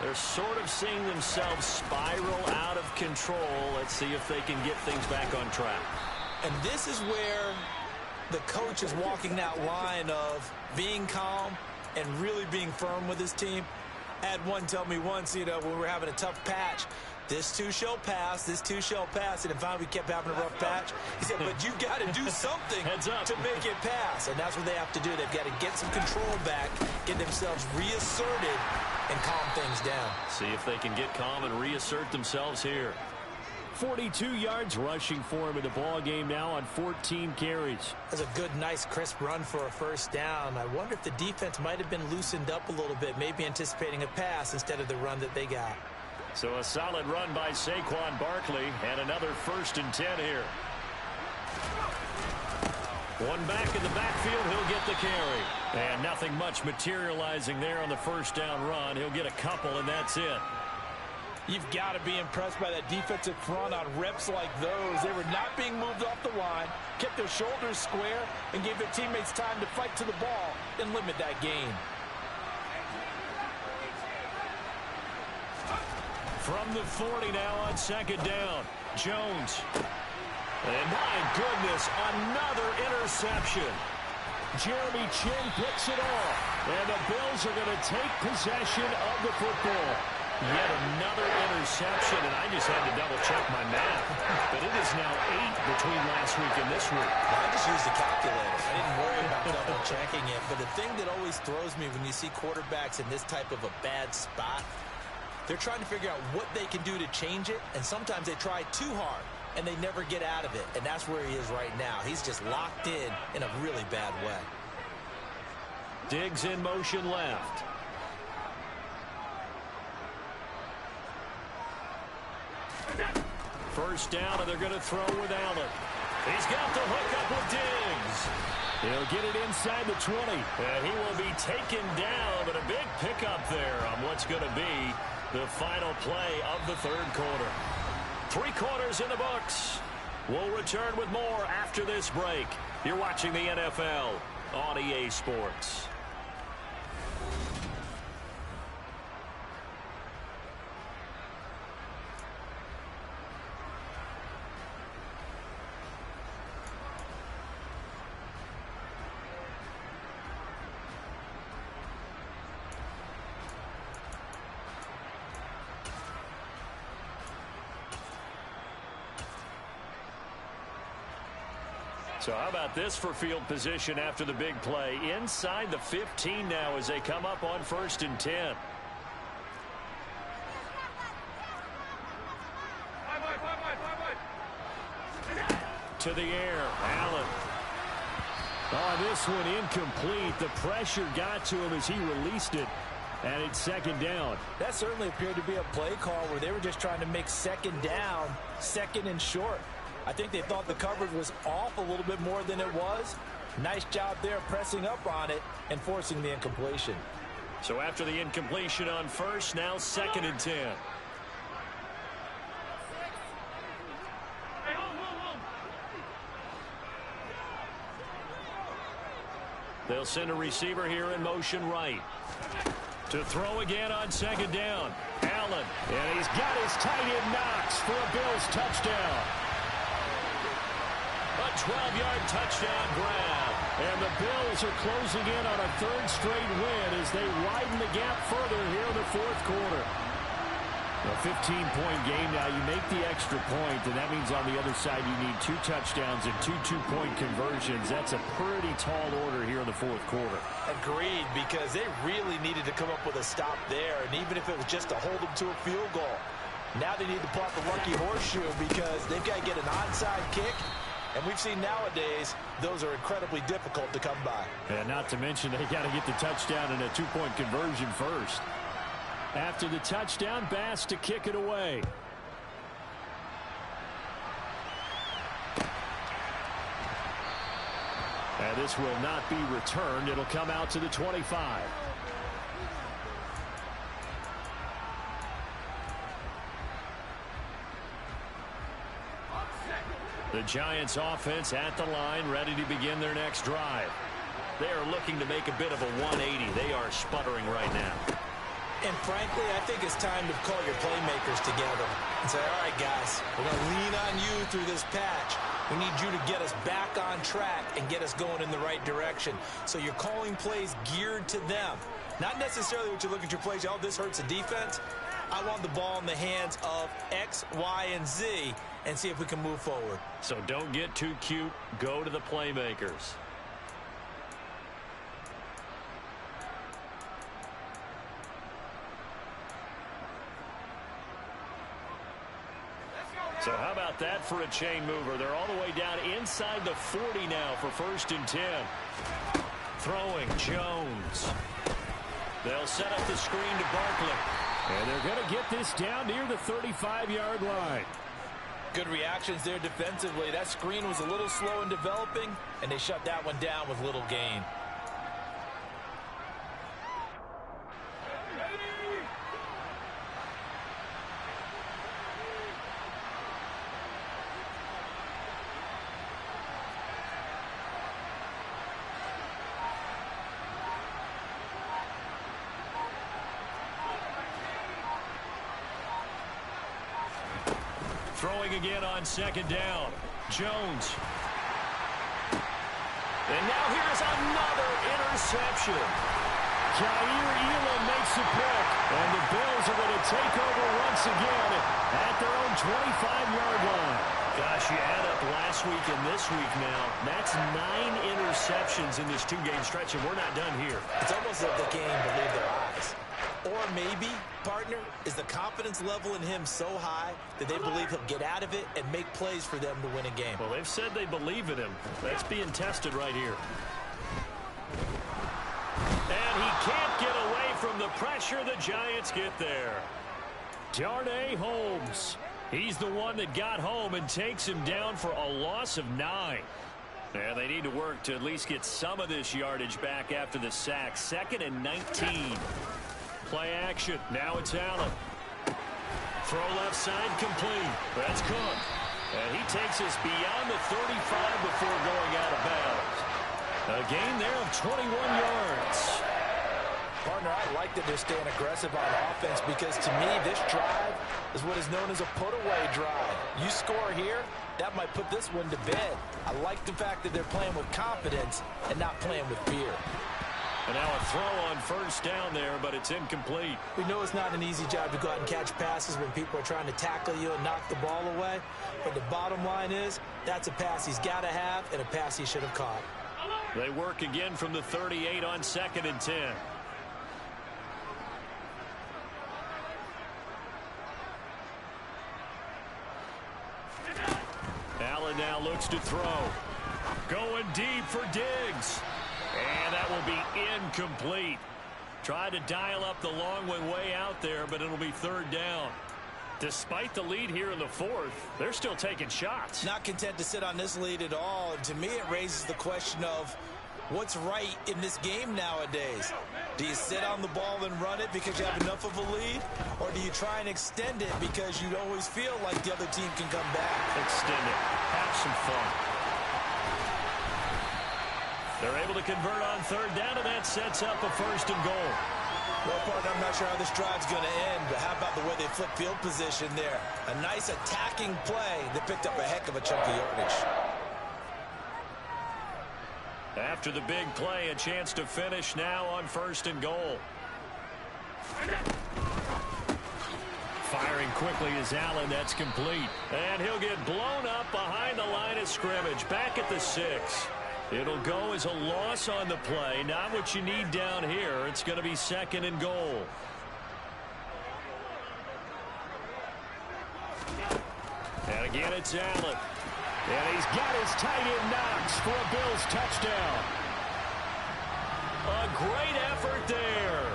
They're sort of seeing themselves spiral out of control. Let's see if they can get things back on track. And this is where the coach is walking that line of being calm and really being firm with his team. I had one tell me once, when we were having a tough patch, this too shall pass, this too shall pass. And finally we kept having a rough patch. He said, but you got to do something to make it pass. And that's what they have to do. They've got to get some control back, get themselves reasserted, and calm things down. See if they can get calm and reassert themselves here. 42 yards rushing for him in the ball game now on 14 carries. That's a good, nice, crisp run for a first down. I wonder if the defense might have been loosened up a little bit, maybe anticipating a pass instead of the run that they got. So a solid run by Saquon Barkley and another 1st and 10 here. One back in the backfield, he'll get the carry. And nothing much materializing there on the first down run. He'll get a couple, and that's it. You've got to be impressed by that defensive front on reps like those. They were not being moved off the line, kept their shoulders square, and gave their teammates time to fight to the ball and limit that gain. From the 40 now on 2nd down, Jones. And my goodness, another interception. Jeremy Chinn picks it off. And the Bills are going to take possession of the football. Yet another interception, and I just had to double-check my math. But it is now 8 between last week and this week. I just used the calculator. I didn't worry about double-checking it. But the thing that always throws me when you see quarterbacks in this type of a bad spot, they're trying to figure out what they can do to change it, and sometimes they try too hard, and they never get out of it. And that's where he is right now. He's just locked in a really bad way. Diggs in motion left. First down, and they're going to throw with Allen. He's got the hook up with Diggs. They'll get it inside the 20. And he will be taken down, but a big pickup there on what's going to be the final play of the third quarter. 3 quarters in the books. We'll return with more after this break. You're watching the NFL on EA Sports. So how about this for field position after the big play? Inside the 15 now as they come up on 1st and 10. To the air, Allen. Oh, this one incomplete. The pressure got to him as he released it. And it's 2nd down. That certainly appeared to be a play call where they were just trying to make 2nd down, 2nd and short. I think they thought the coverage was off a little bit more than it was. Nice job there pressing up on it and forcing the incompletion. So after the incompletion on 1st, now 2nd and 10. They'll send a receiver here in motion right. To throw again on 2nd down. Allen. And he's got his tight end Knox for a Bills touchdown. A 12-yard touchdown grab. And the Bills are closing in on a 3rd straight win as they widen the gap further here in the 4th quarter. A 15-point game now. You make the extra point, and that means on the other side you need 2 touchdowns and 2 two-point conversions. That's a pretty tall order here in the 4th quarter. Agreed, because they really needed to come up with a stop there, and even if it was just to hold them to a field goal. Now they need to pull out the lucky horseshoe because they've got to get an onside kick. And we've seen nowadays those are incredibly difficult to come by. And not to mention they got to get the touchdown and a 2-point conversion first. After the touchdown, Bass to kick it away. And this will not be returned. It'll come out to the 25. The Giants offense at the line, ready to begin their next drive. They are looking to make a bit of a 180. They are sputtering right now. And frankly, I think it's time to call your playmakers together and say, all right, guys, we're going to lean on you through this patch. We need you to get us back on track and get us going in the right direction. So you're calling plays geared to them. Not necessarily what you look at your plays, oh, this hurts the defense. I want the ball in the hands of X, Y, and Z and see if we can move forward. So don't get too cute. Go to the playmakers. So how about that for a chain mover? They're all the way down inside the 40 now for 1st and 10. Throwing Jones. They'll set up the screen to Barkley. And they're going to get this down near the 35-yard line. Good reactions there defensively. That screen was a little slow in developing, and they shut that one down with little gain. Throwing again on 2nd down. Jones. And now here's another interception. Jair Elam makes a pick. And the Bills are going to take over once again at their own 25-yard line. Gosh, you add up last week and this week now. That's 9 interceptions in this 2-game stretch, and we're not done here. It's almost like the game believed their eyes. Or maybe, partner, is the confidence level in him so high that they believe he'll get out of it and make plays for them to win a game. Well, they've said they believe in him. That's being tested right here. And he can't get away from the pressure. The Giants get there. Darnay Holmes. He's the one that got home and takes him down for a loss of 9. And they need to work to at least get some of this yardage back after the sack. 2nd and 19. Play action. Now it's Allen. Throw left side complete. That's Cook. And he takes us beyond the 35 before going out of bounds. A gain there of 21 yards. Partner, I like that they're staying aggressive on offense because to me this drive is what is known as a put-away drive. You score here, that might put this one to bed. I like the fact that they're playing with confidence and not playing with fear. And now a throw on 1st down there, but it's incomplete. We know it's not an easy job to go out and catch passes when people are trying to tackle you and knock the ball away. But the bottom line is that's a pass he's got to have and a pass he should have caught. They work again from the 38 on 2nd and 10. Allen now looks to throw. Going deep for Diggs. And that will be incomplete. Tried to dial up the long one way out there, but it'll be 3rd down. Despite the lead here in the 4th, they're still taking shots. Not content to sit on this lead at all. And to me, it raises the question of what's right in this game nowadays. Do you sit on the ball and run it because you have enough of a lead? Or do you try and extend it because you always feel like the other team can come back? Extend it. Have some fun. They're able to convert on 3rd down, and that sets up a 1st and goal. Well, partner, I'm not sure how this drive's going to end, but how about the way they flip field position there? A nice attacking play that picked up a heck of a chunk of yardage. After the big play, a chance to finish now on 1st and goal. Firing quickly is Allen. That's complete. And he'll get blown up behind the line of scrimmage. Back at the 6. It'll go as a loss on the play. Not what you need down here. It's going to be 2nd and goal. And again, it's Allen. And he's got his tight end Knox for a Bills touchdown. A great effort there.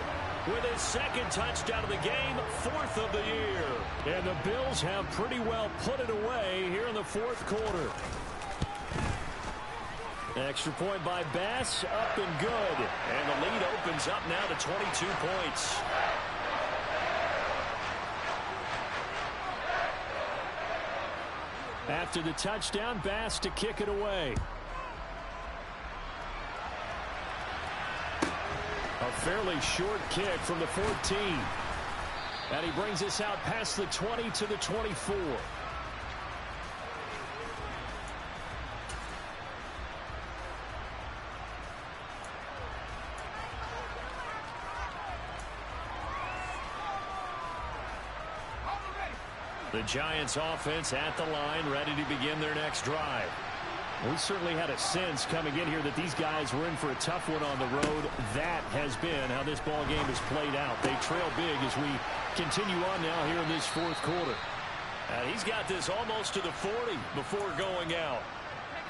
With his 2nd touchdown of the game, 4th of the year. And the Bills have pretty well put it away here in the 4th quarter. Extra point by Bass, up and good. And the lead opens up now to 22 points. After the touchdown, Bass to kick it away. A fairly short kick from the 14. And he brings us out past the 20 to the 24. The Giants offense at the line, ready to begin their next drive. We certainly had a sense coming in here that these guys were in for a tough one on the road. That has been how this ball game has played out. They trail big as we continue on now here in this 4th quarter. And he's got this almost to the 40 before going out.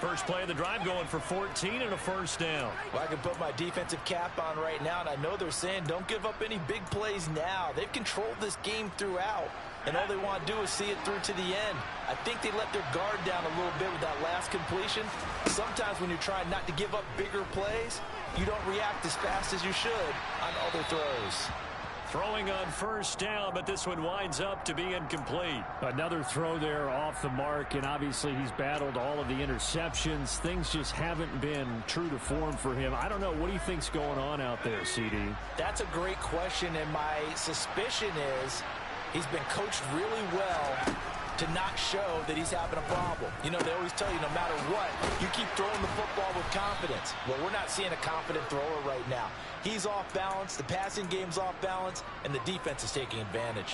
First play of the drive going for 14 and a 1st down. Well, I can put my defensive cap on right now, and I know they're saying don't give up any big plays now. They've controlled this game throughout, and all they want to do is see it through to the end. I think they let their guard down a little bit with that last completion. Sometimes when you're trying not to give up bigger plays, you don't react as fast as you should on other throws. Throwing on 1st down, but this one winds up to be incomplete. Another throw there off the mark, and obviously he's battled all of the interceptions. Things just haven't been true to form for him. I don't know. What do you think's going on out there, CD? That's a great question, and my suspicion is he's been coached really well to not show that he's having a problem. You know, they always tell you no matter what, you keep throwing the football with confidence. Well, we're not seeing a confident thrower right now. He's off balance, the passing game's off balance, and the defense is taking advantage.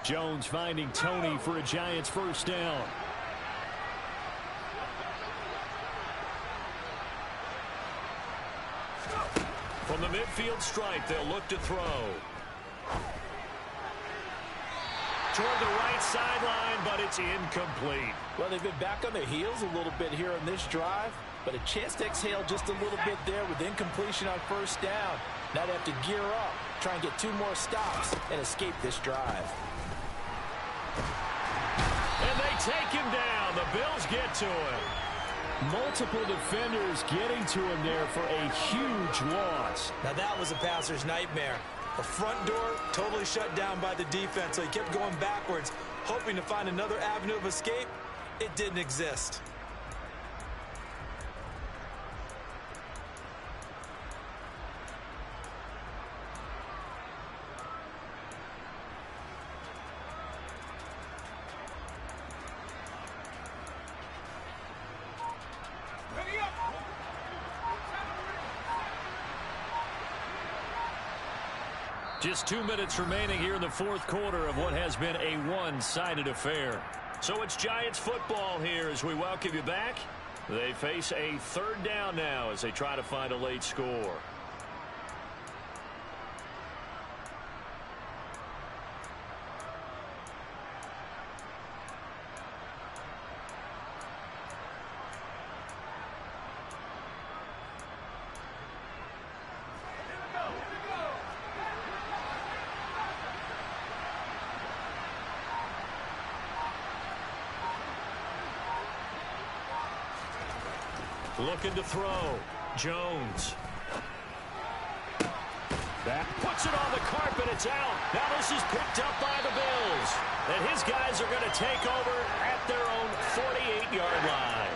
Jones finding Tony for a Giants 1st down. From the midfield stripe, they'll look to throw. Toward the right sideline, but it's incomplete. Well, they've been back on their heels a little bit here on this drive, but a chance to exhale just a little bit there with incompletion on 1st down. Now they have to gear up, try and get 2 more stops, and escape this drive. And they take him down. The Bills get to him. Multiple defenders getting to him there for a huge loss. Now that was a passer's nightmare. The front door totally shut down by the defense, so he kept going backwards, hoping to find another avenue of escape. It didn't exist. Just 2 minutes remaining here in the fourth quarter of what has been a one-sided affair. So it's Giants football here as we welcome you back. They face a third down now as they try to find a late score. Looking to throw. Jones. That puts it on the carpet. It's out. Now this is picked up by the Bills. And his guys are going to take over at their own 48-yard line.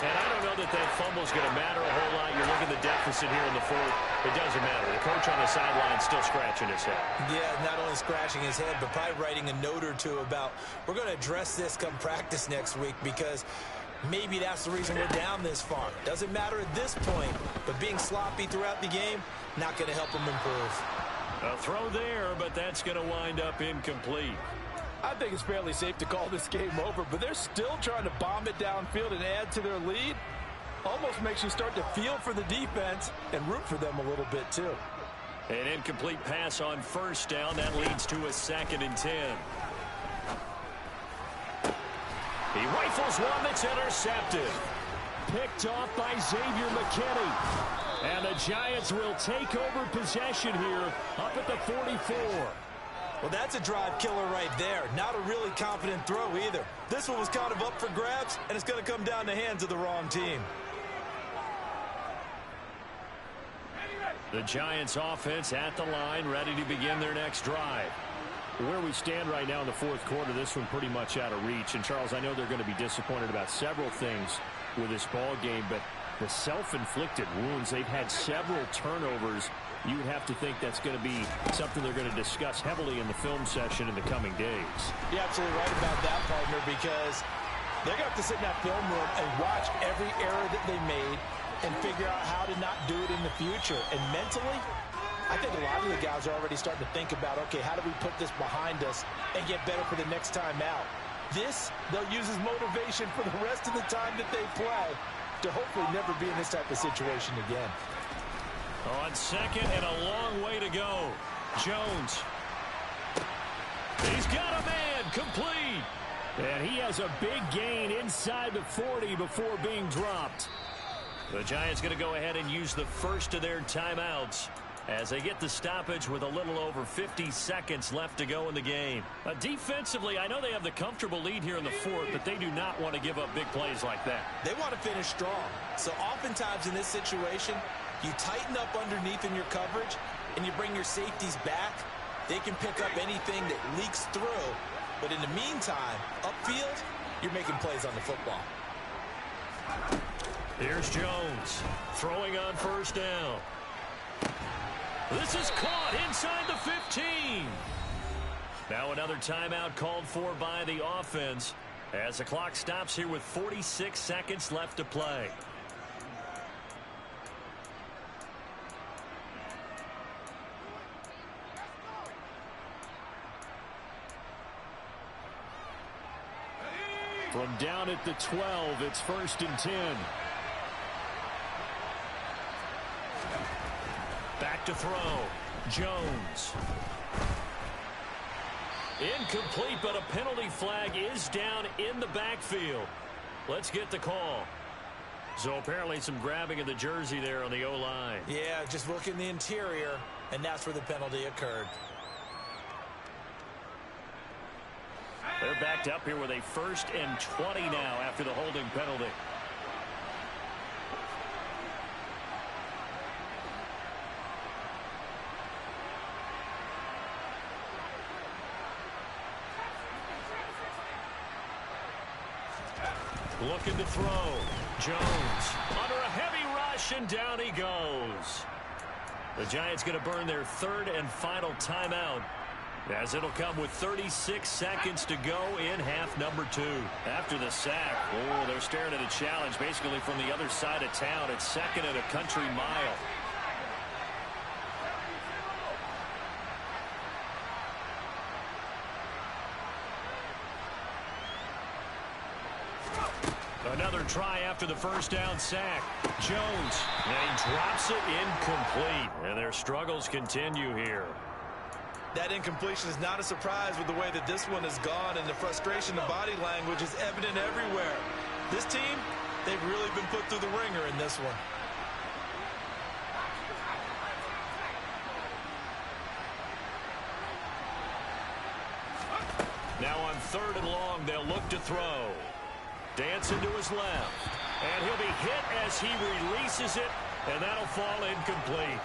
And I don't know that that fumble is going to matter a whole lot. You're looking at the deficit here in the fourth. It doesn't matter. The coach on the sideline still scratching his head. Yeah, not only scratching his head, but probably writing a note or two about, we're going to address this come practice next week, because maybe that's the reason we're down this far. Doesn't matter at this point, but being sloppy throughout the game, not going to help them improve. A throw there, but that's going to wind up incomplete. I think it's fairly safe to call this game over, but they're still trying to bomb it downfield and add to their lead. Almost makes you start to feel for the defense and root for them a little bit too. An incomplete pass on first down. That leads to a 2nd and 10. He rifles one that's intercepted. Picked off by Xavier McKinney. And the Giants will take over possession here up at the 44. Well, that's a drive killer right there. Not a really confident throw either. This one was kind of up for grabs, and it's going to come down the hands of the wrong team. The Giants offense at the line, ready to begin their next drive. Where we stand right now in the fourth quarter, this one pretty much out of reach. And, Charles, I know they're going to be disappointed about several things with this ball game, but the self-inflicted wounds, they've had several turnovers. You would have to think that's going to be something they're going to discuss heavily in the film session in the coming days. You're absolutely right about that, partner, because they're going to have to sit in that film room and watch every error that they made and figure out how to not do it in the future. And mentally, I think a lot of the guys are already starting to think about, okay, how do we put this behind us and get better for the next time out? This, they'll use as motivation for the rest of the time that they play to hopefully never be in this type of situation again. On second and a long way to go. Jones. He's got a man, complete. And he has a big gain inside the 40 before being dropped. The Giants going to go ahead and use the first of their timeouts as they get the stoppage with a little over 50 seconds left to go in the game. Defensively, I know they have the comfortable lead here in the fourth, but they do not want to give up big plays like that. They want to finish strong. So oftentimes in this situation, you tighten up underneath in your coverage, and you bring your safeties back. They can pick up anything that leaks through. But in the meantime, upfield, you're making plays on the football. Here's Jones throwing on first down. This is caught inside the 15. Now another timeout called for by the offense as the clock stops here with 46 seconds left to play. From down at the 12, it's 1st and 10. Back to throw. Jones. Incomplete, but a penalty flag is down in the backfield. Let's get the call. So apparently some grabbing of the jersey there on the O-line. Yeah, just working the interior, and that's where the penalty occurred. They're backed up here with a 1st and 20 now after the holding penalty. Looking to throw. Jones under a heavy rush, and down he goes. The Giants going to burn their third and final timeout, as it'll come with 36 seconds to go in half number 2. After the sack, they're staring at a challenge basically from the other side of town. It's second and a country mile. Another try after the first down sack. Jones, and he drops it incomplete. And their struggles continue here. That incompletion is not a surprise with the way that this one has gone, and the frustration, the body language is evident everywhere. This team, they've really been put through the ringer in this one. Now on 3rd and long, they'll look to throw. Dancing to his left. And he'll be hit as he releases it, and that'll fall incomplete.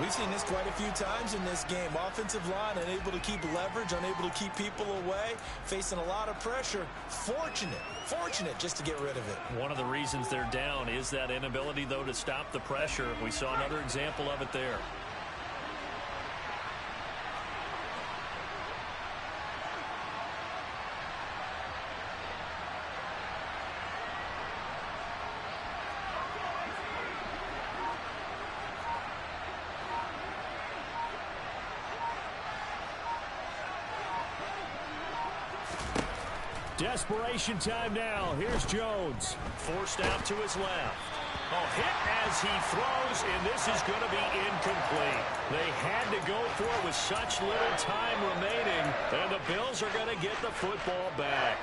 We've seen this quite a few times in this game. Offensive line unable to keep leverage, unable to keep people away, facing a lot of pressure. Fortunate just to get rid of it. One of the reasons they're down is that inability, though, to stop the pressure. We saw another example of it there. Desperation time now. Here's Jones. Forced out to his left. Hit as he throws, and this is going to be incomplete. They had to go for it with such little time remaining, and the Bills are going to get the football back.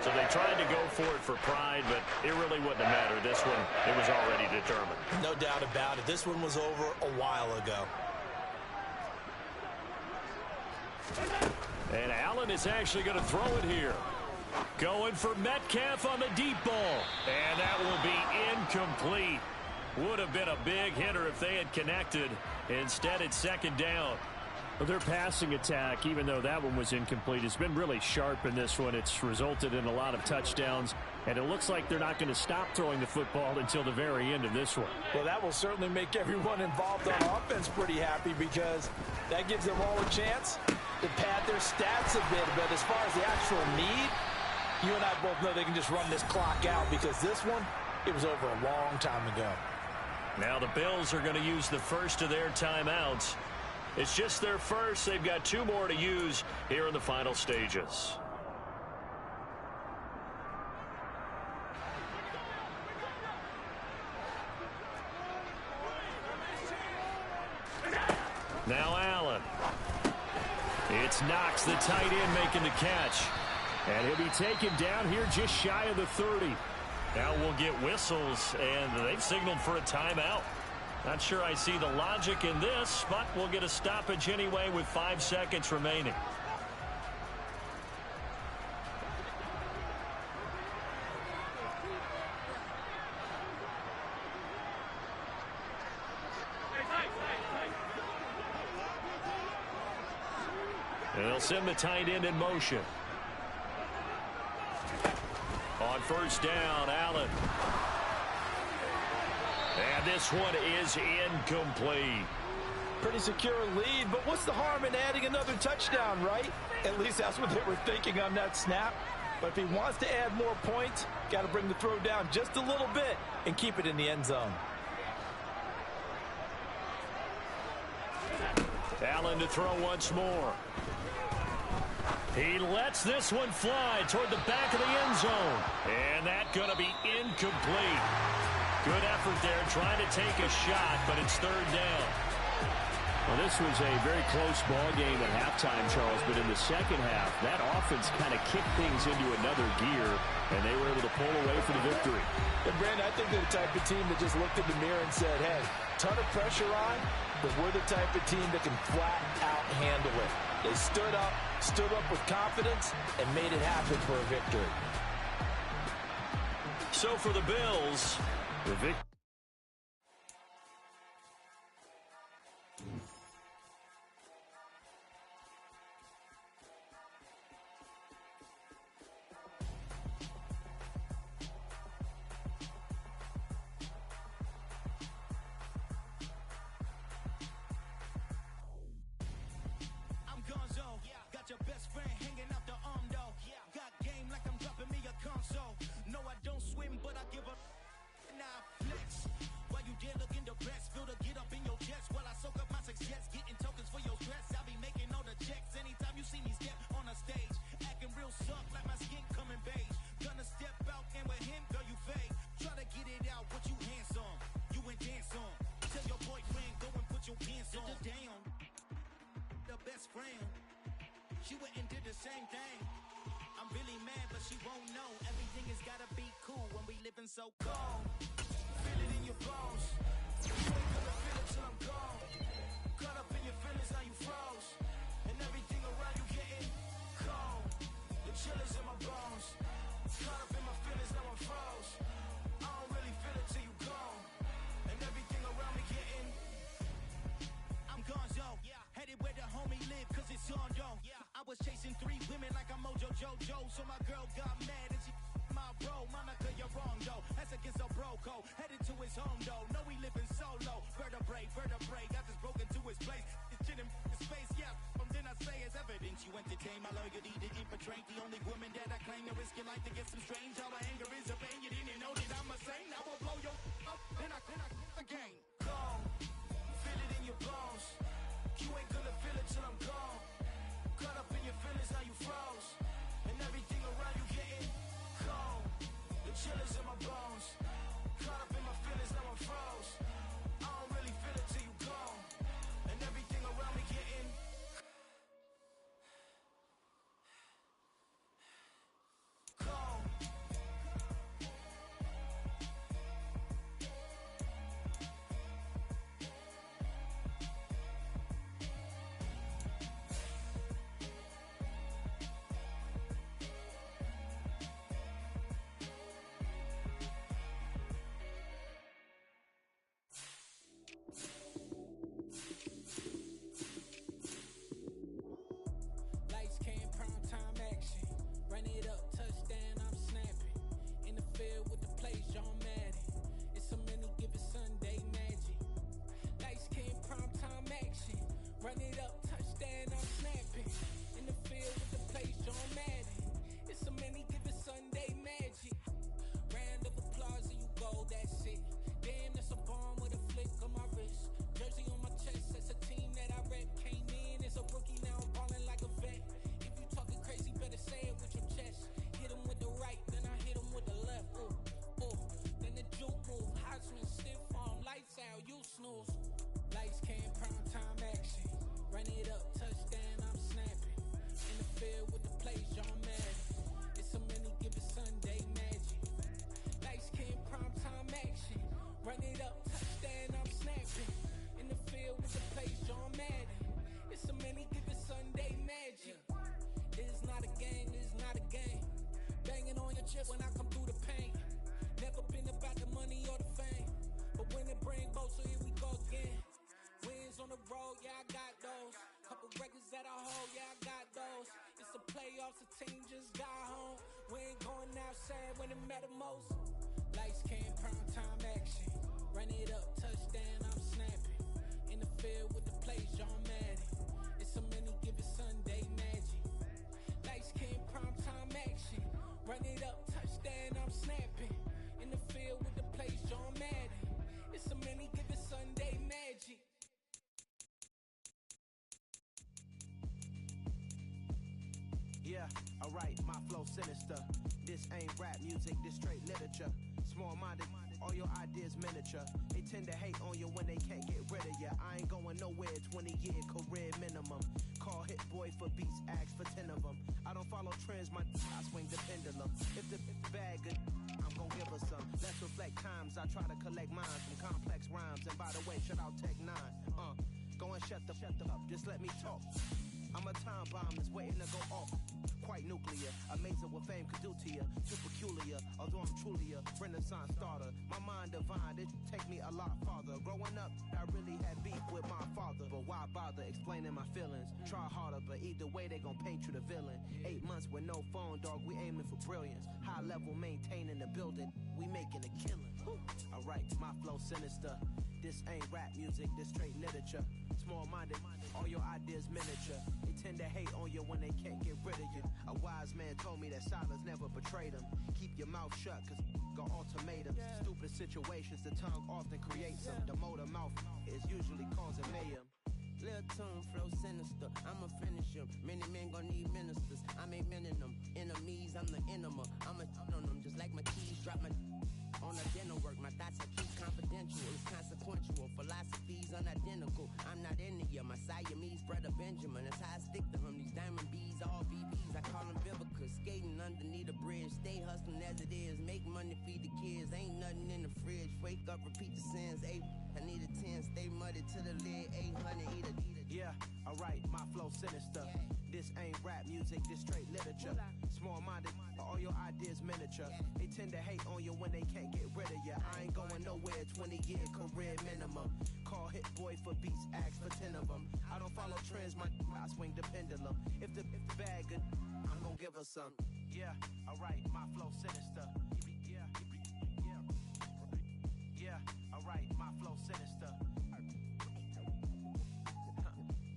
So they tried to go for it for pride, but it really wouldn't have mattered. This one, it was already determined. No doubt about it. This one was over a while ago. And Allen is actually going to throw it here. Going for Metcalf on the deep ball. And that will be incomplete. Would have been a big hitter if they had connected. Instead, it's 2nd down. Well, their passing attack, even though that one was incomplete, has been really sharp in this one. It's resulted in a lot of touchdowns, and it looks like they're not going to stop throwing the football until the very end of this one. Well, that will certainly make everyone involved on offense pretty happy, because that gives them all a chance to pad their stats a bit. But as far as the actual need, you and I both know they can just run this clock out, because this one, it was over a long time ago. Now the Bills are going to use the first of their timeouts. It's just their first. They've got 2 more to use here in the final stages. Now Allen. It's Knox, the tight end, making the catch. And he'll be taken down here just shy of the 30. Now we'll get whistles, and they've signaled for a timeout. Not sure I see the logic in this, but we'll get a stoppage anyway with 5 seconds remaining. And they'll send the tight end in motion. On 1st down, Allen. And this one is incomplete. Pretty secure lead, but what's the harm in adding another touchdown, right? At least that's what they were thinking on that snap. But if he wants to add more points, got to bring the throw down just a little bit and keep it in the end zone. Allen to throw once more. He lets this one fly toward the back of the end zone. And that's going to be incomplete. Good effort there trying to take a shot, but it's 3rd down. Well, this was a very close ball game at halftime, Charles, but in the second half, that offense kind of kicked things into another gear, and they were able to pull away for the victory. And Brandon, I think they're the type of team that just looked in the mirror and said, hey, ton of pressure on, but we're the type of team that can flat out handle it. They stood up with confidence, and made it happen for a victory. So for the Bills, the victory. same thing. I'm really mad, but she won't know. Everything has gotta be cool when we living so cold. Feel it in your bones. You ain't gonna feel it till I'm gone. Caught up in your feelings, now you froze. And everything around you getting cold. The chill is in my bones. Caught up in my feelings, now I'm froze. I don't really feel it till you gone. And everything around me getting, I'm gonzo. Headed where the homie live, cause it's on though. I was chasing 3 women like I'm Mojo Jojo. So my girl got mad and she my bro. Monica, you're wrong though. That's against a bro code. Headed to his home though. No, we living solo. Vertebrae. Got this broken to his place. This shit in space, yeah. From then I say it's evidence. You entertain my loyalty to infiltrate. The only woman that I claim to risk your life to get some strange. All my anger is a pain. You didn't know that I'm a saint. Now I'll blow your up. Then I again. Gone. Feel it in your bones. You ain't gonna feel it till I'm gone. Caught up in your feelings, now you froze. And everything around you getting cold. The chill is in my bones. Caught up in my feelings, now I'm froze. I don't really feel it till you gone. And everything around me getting cold. Lights came, prime time action. Run it up, touchdown, I'm snapping. In the field with the plays, John Madden. It's so many, give it Sunday magic. Lights came, prime time action. Run it up, touchdown, I'm snapping. In the field with the plays, John Madden. It's so many, give it Sunday magic. Round of applause and you go, that's it. Damn, that's a bomb with a flick on my wrist. Jersey on my chest, that's a team that I rep. Came in as a rookie, now I'm ballin' like a vet. If you talking crazy, better say it with your chest. Hit him with the right, then I hit him with the left. Ooh, ooh, then the juke move. Heisman stiff arm, lights out, you snooze. Lights came, prime time action. Run it up, touchdown, I'm snapping. In the field with the plays, John Madden. It's so many, give it Sunday magic. Lights came, prime time action. Run it up, touchdown, I'm snapping. In the field with the plays, John Madden. It's so many, give it Sunday magic. This is not a game, this is not a game. Banging on your chest when I come through the pain. Never been about the money or the fame. But when it bring both, so here we go again. Wins on the road, yeah, I got those. Couple records that I hold, yeah, I got those. It's the playoffs, the team just got home. We ain't going outside when it matter most. Lights came, prime time action. Run it up, touchdown, I'm snapping. In the field with the plays, John Madden. It's so many, give it Sunday magic. Lights came, prime time action. Run it up, touchdown, I'm snapping. In the field with the plays, John Madden. It's so many, give it Sunday magic. Yeah, alright, my flow sinister. This ain't rap music, this straight literature. Small-minded, all your ideas miniature. They tend to hate on you when they can't get rid of you. I ain't going nowhere, 20-year career minimum. Call Hit Boy for beats, ask for 10 of them. I don't follow trends, I swing the pendulum. If the bag good, I'm gon' give her some. Let's reflect times, I try to collect mines from complex rhymes. And by the way, shout out Tech 9. Go and shut the up, just let me talk. I'm a time bomb that's waiting to go off. Quite nuclear, amazing what fame could do to you. Too peculiar, although I'm truly a renaissance starter. My mind divine, it take me a lot farther. Growing up, I really had beef with my father. But why bother explaining my feelings? Try harder, but either way they gon' paint you the villain. 8 months with no phone, dog, we aiming for brilliance. High level maintaining the building, we making a killing. Alright, my flow sinister. This ain't rap music, this straight literature. Small-minded, all your ideas miniature. They tend to hate on you when they can't get rid of you. A wise man told me that silence never betrayed him. Keep your mouth shut, cause got ultimatums. Stupid situations, the tongue often creates them. The motor mouth is usually causing mayhem. Lil' tune, flow sinister, I'ma finish him. Many men gon' need ministers, I'm a men in them. Enemies, I'm the enema. I'ma on them, just like my keys, drop my on the dinner work. My thoughts are keep confidential, it's consequential. Philosophies unidentical, I'm not India. My Siamese brother Benjamin, that's how I stick to him. These diamond bees, all BBs, I up, repeat the sins. I need a 10, stay muddy to the lid. 800, eat a. Yeah, alright, my flow sinister. This ain't rap music, this straight literature. Small-minded, all your ideas miniature. They tend to hate on you when they can't get rid of you. I ain't going nowhere, 20-year career minimum. Call Hit Boy for beats, ask for 10 of them. I don't follow trends, I swing the pendulum. If the bag good, I'm gonna give her some. Yeah, alright, my flow sinister. Yeah, alright, my flow sinister.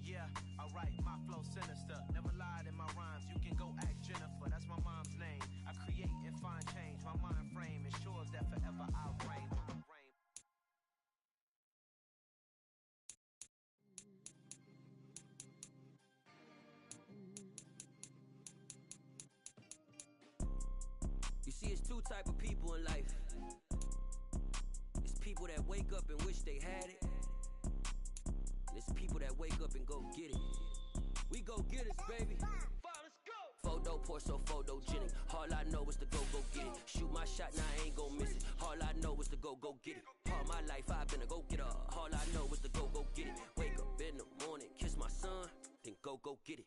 Yeah, alright, my flow sinister. Never lied in my rhymes, you can go ask Jennifer. That's my mom's name. I create and find change. My mind frame ensures that forever I'll reign. You see, it's two type of people in life. It's people that wake up and wish they had it. And it's people that wake up and go get it. We go get it, baby. Photo pour so photogenic. All I know is to go get it. Shoot my shot, now I ain't gon' miss it. All I know is to go get it. All my life I've been a go-getter. All I know is to go get it. Wake up in the morning, kiss my son, then go get it.